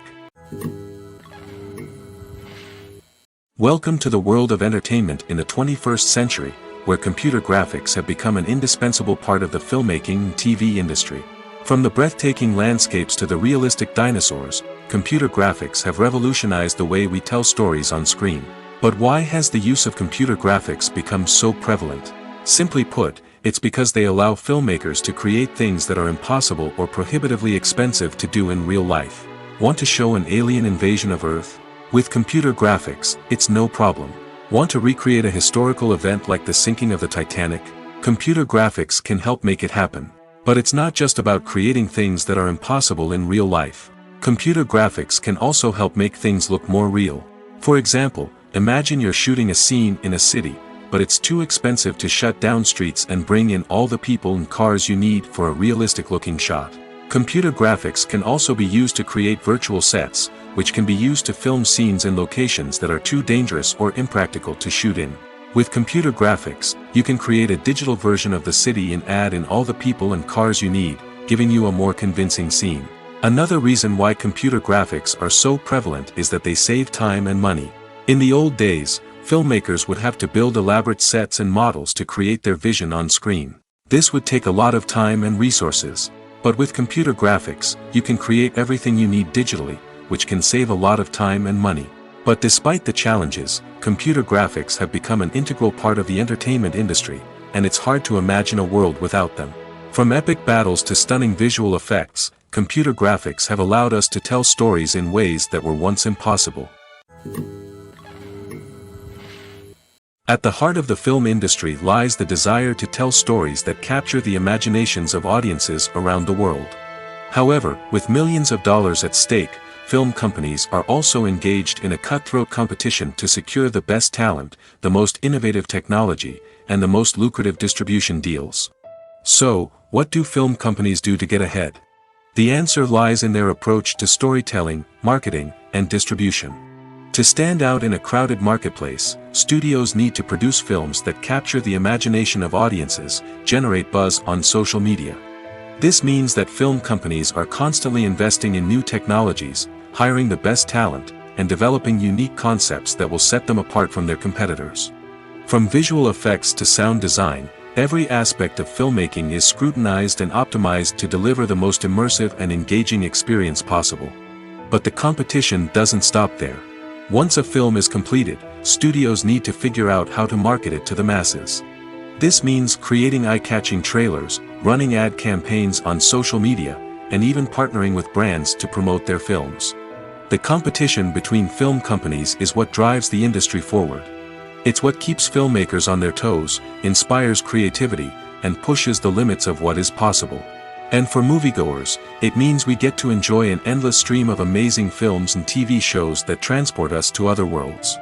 Welcome to the world of entertainment in the 21st century, where computer graphics have become an indispensable part of the filmmaking and TV industry. From the breathtaking landscapes to the realistic dinosaurs, computer graphics have revolutionized the way we tell stories on screen. But why has the use of computer graphics become so prevalent? Simply put, it's because they allow filmmakers to create things that are impossible or prohibitively expensive to do in real life. Want to show an alien invasion of Earth? With computer graphics, it's no problem. Want to recreate a historical event like the sinking of the Titanic? Computer graphics can help make it happen. But it's not just about creating things that are impossible in real life. Computer graphics can also help make things look more real. For example, imagine you're shooting a scene in a city, but it's too expensive to shut down streets and bring in all the people and cars you need for a realistic-looking shot. Computer graphics can also be used to create virtual sets, which can be used to film scenes in locations that are too dangerous or impractical to shoot in. With computer graphics, you can create a digital version of the city and add in all the people and cars you need, giving you a more convincing scene. Another reason why computer graphics are so prevalent is that they save time and money. In the old days, filmmakers would have to build elaborate sets and models to create their vision on screen. This would take a lot of time and resources. But with computer graphics, you can create everything you need digitally, which can save a lot of time and money. But despite the challenges, computer graphics have become an integral part of the entertainment industry, and it's hard to imagine a world without them. From epic battles to stunning visual effects, computer graphics have allowed us to tell stories in ways that were once impossible. At the heart of the film industry lies the desire to tell stories that capture the imaginations of audiences around the world. However, with millions of dollars at stake, film companies are also engaged in a cutthroat competition to secure the best talent, the most innovative technology, and the most lucrative distribution deals. So, what do film companies do to get ahead? The answer lies in their approach to storytelling, marketing, and distribution. To stand out in a crowded marketplace, studios need to produce films that capture the imagination of audiences, generate buzz on social media. This means that film companies are constantly investing in new technologies, hiring the best talent, and developing unique concepts that will set them apart from their competitors. From visual effects to sound design, every aspect of filmmaking is scrutinized and optimized to deliver the most immersive and engaging experience possible. But the competition doesn't stop there. Once a film is completed, studios need to figure out how to market it to the masses. This means creating eye-catching trailers, running ad campaigns on social media, and even partnering with brands to promote their films. The competition between film companies is what drives the industry forward. It's what keeps filmmakers on their toes, inspires creativity, and pushes the limits of what is possible. And for moviegoers, it means we get to enjoy an endless stream of amazing films and TV shows that transport us to other worlds.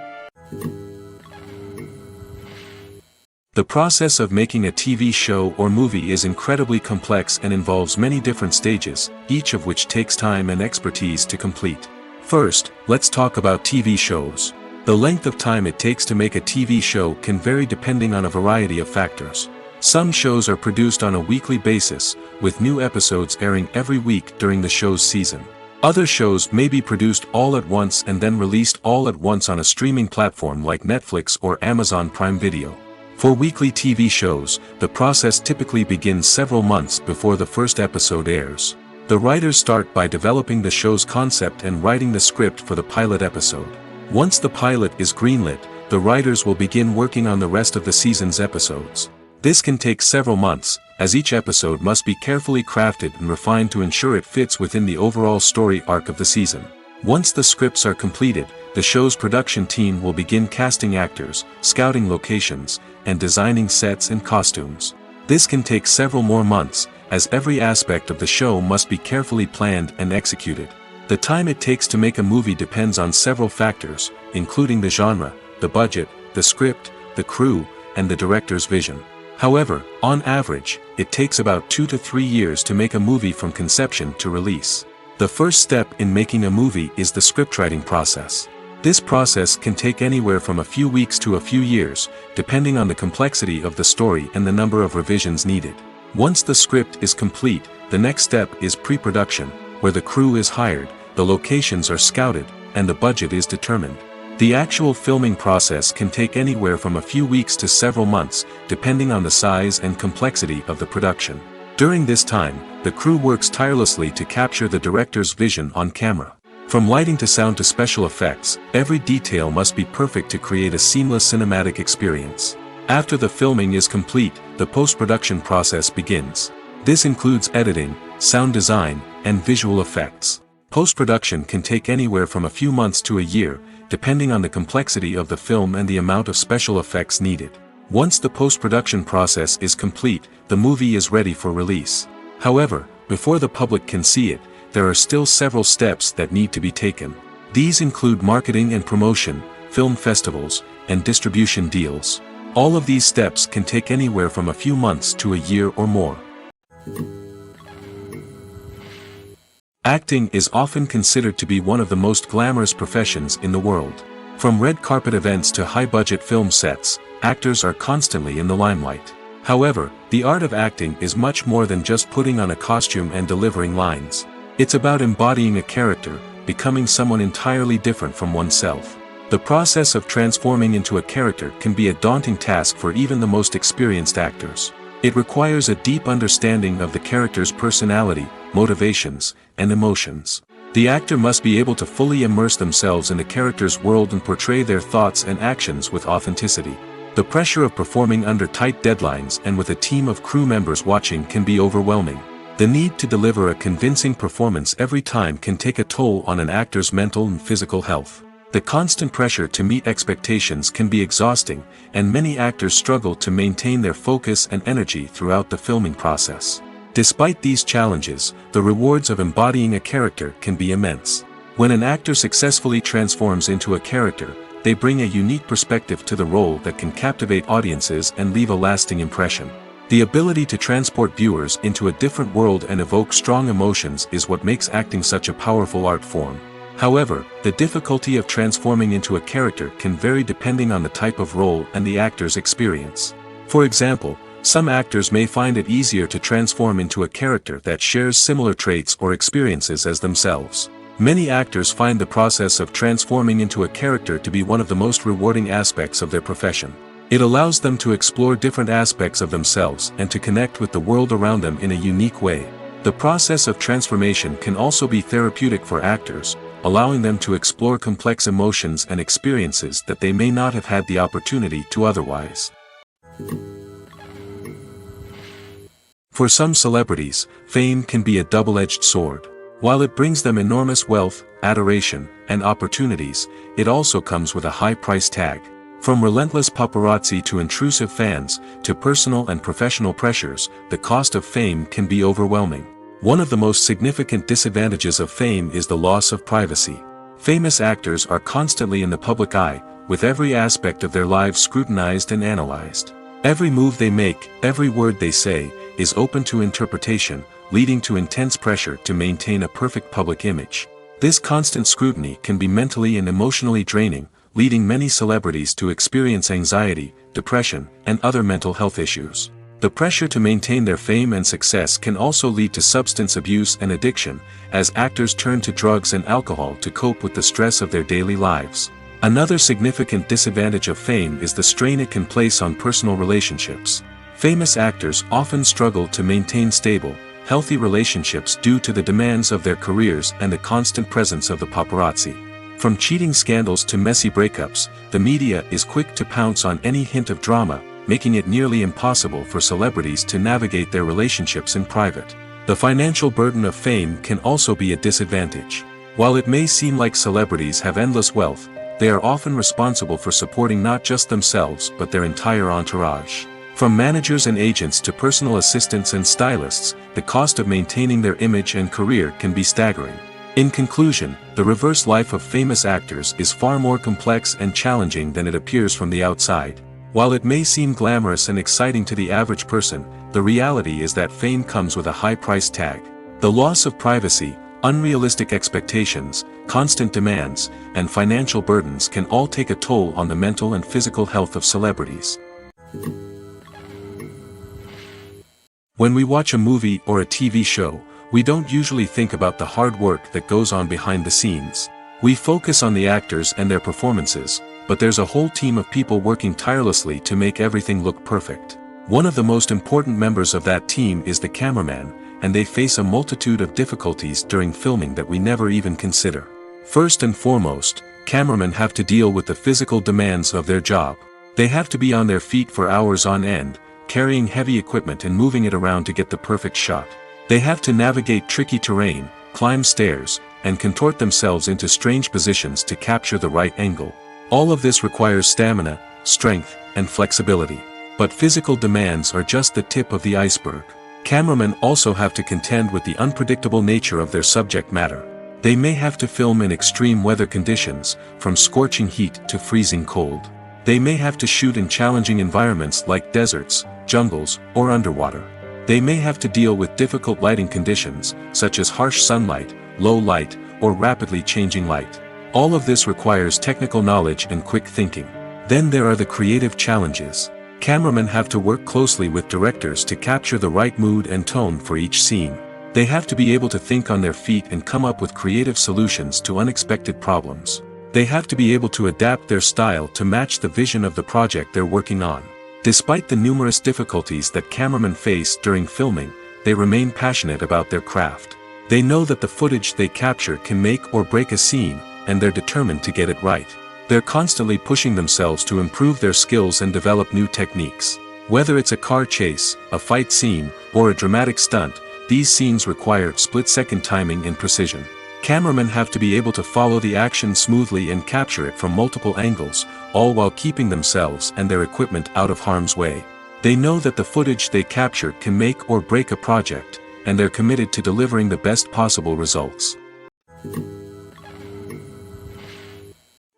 The process of making a TV show or movie is incredibly complex and involves many different stages, each of which takes time and expertise to complete. First, let's talk about TV shows. The length of time it takes to make a TV show can vary depending on a variety of factors. Some shows are produced on a weekly basis, with new episodes airing every week during the show's season. Other shows may be produced all at once and then released all at once on a streaming platform like Netflix or Amazon Prime Video. For weekly TV shows, the process typically begins several months before the first episode airs. The writers start by developing the show's concept and writing the script for the pilot episode. Once the pilot is greenlit, the writers will begin working on the rest of the season's episodes. This can take several months, as each episode must be carefully crafted and refined to ensure it fits within the overall story arc of the season. Once the scripts are completed, the show's production team will begin casting actors, scouting locations, and designing sets and costumes. This can take several more months, as every aspect of the show must be carefully planned and executed. The time it takes to make a movie depends on several factors, including the genre, the budget, the script, the crew, and the director's vision. However, on average, it takes about 2 to 3 years to make a movie from conception to release. The first step in making a movie is the scriptwriting process. This process can take anywhere from a few weeks to a few years, depending on the complexity of the story and the number of revisions needed. Once the script is complete, the next step is pre-production, where the crew is hired, the locations are scouted, and the budget is determined. The actual filming process can take anywhere from a few weeks to several months, depending on the size and complexity of the production. During this time, the crew works tirelessly to capture the director's vision on camera. From lighting to sound to special effects, every detail must be perfect to create a seamless cinematic experience. After the filming is complete, the post-production process begins. This includes editing, sound design, and visual effects. Post-production can take anywhere from a few months to a year, depending on the complexity of the film and the amount of special effects needed. Once the post-production process is complete, the movie is ready for release. However, before the public can see it, there are still several steps that need to be taken. These include marketing and promotion, film festivals, and distribution deals. All of these steps can take anywhere from a few months to a year or more. Acting is often considered to be one of the most glamorous professions in the world. From red carpet events to high-budget film sets, actors are constantly in the limelight. However, the art of acting is much more than just putting on a costume and delivering lines. It's about embodying a character, becoming someone entirely different from oneself. The process of transforming into a character can be a daunting task for even the most experienced actors. It requires a deep understanding of the character's personality, motivations, and emotions. The actor must be able to fully immerse themselves in the character's world and portray their thoughts and actions with authenticity. The pressure of performing under tight deadlines and with a team of crew members watching can be overwhelming. The need to deliver a convincing performance every time can take a toll on an actor's mental and physical health. The constant pressure to meet expectations can be exhausting, and many actors struggle to maintain their focus and energy throughout the filming process. Despite these challenges, the rewards of embodying a character can be immense. When an actor successfully transforms into a character, they bring a unique perspective to the role that can captivate audiences and leave a lasting impression. The ability to transport viewers into a different world and evoke strong emotions is what makes acting such a powerful art form. However, the difficulty of transforming into a character can vary depending on the type of role and the actor's experience. For example, some actors may find it easier to transform into a character that shares similar traits or experiences as themselves. Many actors find the process of transforming into a character to be one of the most rewarding aspects of their profession. It allows them to explore different aspects of themselves and to connect with the world around them in a unique way. The process of transformation can also be therapeutic for actors, allowing them to explore complex emotions and experiences that they may not have had the opportunity to otherwise. For some celebrities, fame can be a double-edged sword. While it brings them enormous wealth, adoration, and opportunities, it also comes with a high price tag. From relentless paparazzi to intrusive fans, to personal and professional pressures, the cost of fame can be overwhelming. One of the most significant disadvantages of fame is the loss of privacy. Famous actors are constantly in the public eye, with every aspect of their lives scrutinized and analyzed. Every move they make, every word they say, is open to interpretation, leading to intense pressure to maintain a perfect public image. This constant scrutiny can be mentally and emotionally draining, leading many celebrities to experience anxiety, depression, and other mental health issues. The pressure to maintain their fame and success can also lead to substance abuse and addiction, as actors turn to drugs and alcohol to cope with the stress of their daily lives. Another significant disadvantage of fame is the strain it can place on personal relationships. Famous actors often struggle to maintain stable, healthy relationships due to the demands of their careers and the constant presence of the paparazzi. From cheating scandals to messy breakups, the media is quick to pounce on any hint of drama, making it nearly impossible for celebrities to navigate their relationships in private. The financial burden of fame can also be a disadvantage. While it may seem like celebrities have endless wealth, they are often responsible for supporting not just themselves but their entire entourage. From managers and agents to personal assistants and stylists, the cost of maintaining their image and career can be staggering. In conclusion, the reverse life of famous actors is far more complex and challenging than it appears from the outside. While it may seem glamorous and exciting to the average person, the reality is that fame comes with a high price tag. The loss of privacy, unrealistic expectations, constant demands, and financial burdens can all take a toll on the mental and physical health of celebrities. When we watch a movie or a TV show, we don't usually think about the hard work that goes on behind the scenes. We focus on the actors and their performances, but there's a whole team of people working tirelessly to make everything look perfect. One of the most important members of that team is the cameraman, and they face a multitude of difficulties during filming that we never even consider. First and foremost, cameramen have to deal with the physical demands of their job. They have to be on their feet for hours on end, carrying heavy equipment and moving it around to get the perfect shot. They have to navigate tricky terrain, climb stairs, and contort themselves into strange positions to capture the right angle. All of this requires stamina, strength, and flexibility. But physical demands are just the tip of the iceberg. Cameramen also have to contend with the unpredictable nature of their subject matter. They may have to film in extreme weather conditions, from scorching heat to freezing cold. They may have to shoot in challenging environments like deserts, jungles, or underwater. They may have to deal with difficult lighting conditions, such as harsh sunlight, low light, or rapidly changing light. All of this requires technical knowledge and quick thinking. Then there are the creative challenges. Cameramen have to work closely with directors to capture the right mood and tone for each scene. They have to be able to think on their feet and come up with creative solutions to unexpected problems. They have to be able to adapt their style to match the vision of the project they're working on. Despite the numerous difficulties that cameramen face during filming, they remain passionate about their craft. They know that the footage they capture can make or break a scene, and they're determined to get it right. They're constantly pushing themselves to improve their skills and develop new techniques. Whether it's a car chase, a fight scene, or a dramatic stunt, these scenes require split-second timing and precision. Cameramen have to be able to follow the action smoothly and capture it from multiple angles, all while keeping themselves and their equipment out of harm's way. They know that the footage they capture can make or break a project, and they're committed to delivering the best possible results.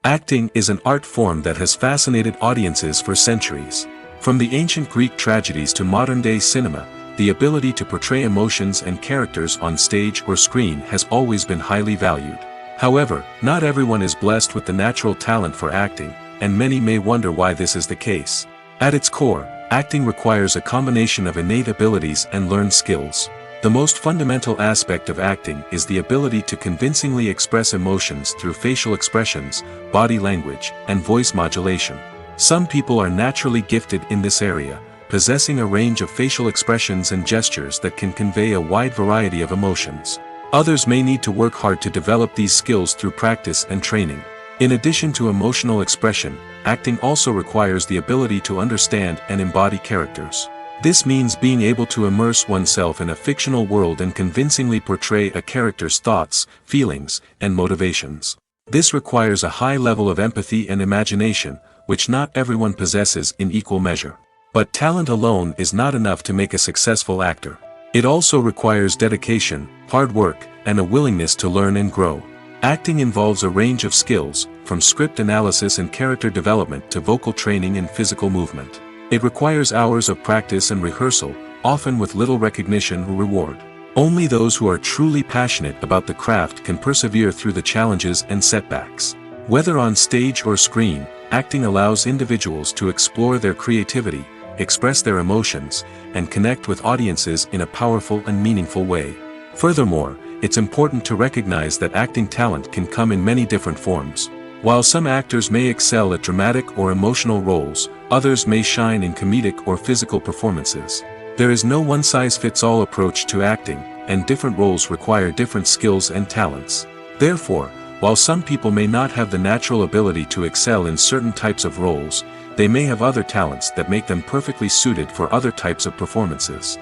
Acting is an art form that has fascinated audiences for centuries. From the ancient Greek tragedies to modern-day cinema, the ability to portray emotions and characters on stage or screen has always been highly valued. However, not everyone is blessed with the natural talent for acting, and many may wonder why this is the case. At its core, acting requires a combination of innate abilities and learned skills. The most fundamental aspect of acting is the ability to convincingly express emotions through facial expressions, body language, and voice modulation. Some people are naturally gifted in this area, possessing a range of facial expressions and gestures that can convey a wide variety of emotions. Others may need to work hard to develop these skills through practice and training. In addition to emotional expression, acting also requires the ability to understand and embody characters. This means being able to immerse oneself in a fictional world and convincingly portray a character's thoughts, feelings, and motivations. This requires a high level of empathy and imagination, which not everyone possesses in equal measure. But talent alone is not enough to make a successful actor. It also requires dedication, hard work, and a willingness to learn and grow. Acting involves a range of skills, from script analysis and character development to vocal training and physical movement. It requires hours of practice and rehearsal, often with little recognition or reward. Only those who are truly passionate about the craft can persevere through the challenges and setbacks. Whether on stage or screen, acting allows individuals to explore their creativity, express their emotions, and connect with audiences in a powerful and meaningful way. Furthermore, it's important to recognize that acting talent can come in many different forms. While some actors may excel at dramatic or emotional roles, others may shine in comedic or physical performances. There is no one-size-fits-all approach to acting, and different roles require different skills and talents. Therefore, while some people may not have the natural ability to excel in certain types of roles, they may have other talents that make them perfectly suited for other types of performances.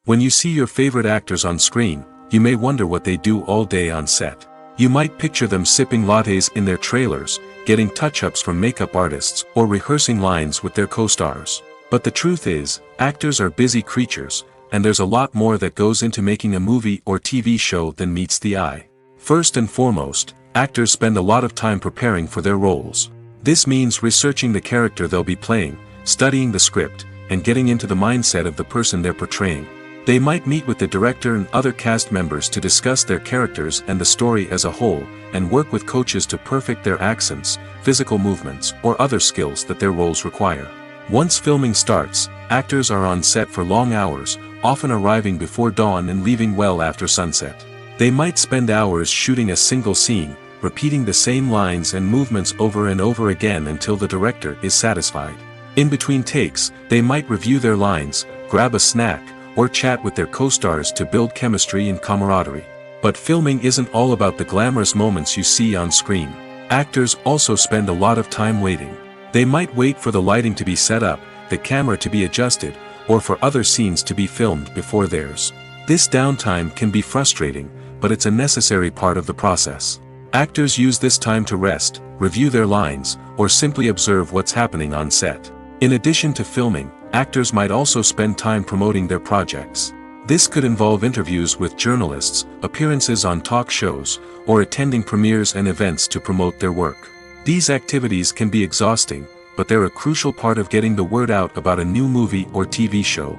When you see your favorite actors on screen, you may wonder what they do all day on set. You might picture them sipping lattes in their trailers, getting touch-ups from makeup artists, or rehearsing lines with their co-stars. But the truth is, actors are busy creatures, and there's a lot more that goes into making a movie or TV show than meets the eye. First and foremost, actors spend a lot of time preparing for their roles. This means researching the character they'll be playing, studying the script, and getting into the mindset of the person they're portraying. They might meet with the director and other cast members to discuss their characters and the story as a whole, and work with coaches to perfect their accents, physical movements, or other skills that their roles require. Once filming starts, actors are on set for long hours, often arriving before dawn and leaving well after sunset. They might spend hours shooting a single scene, repeating the same lines and movements over and over again until the director is satisfied. In between takes, they might review their lines, grab a snack, or chat with their co-stars to build chemistry and camaraderie. But filming isn't all about the glamorous moments you see on screen. Actors also spend a lot of time waiting. They might wait for the lighting to be set up, the camera to be adjusted, or for other scenes to be filmed before theirs. This downtime can be frustrating, but it's a necessary part of the process. Actors use this time to rest, review their lines, or simply observe what's happening on set. In addition to filming, actors might also spend time promoting their projects. This could involve interviews with journalists, appearances on talk shows, or attending premieres and events to promote their work. These activities can be exhausting, but they're a crucial part of getting the word out about a new movie or TV show.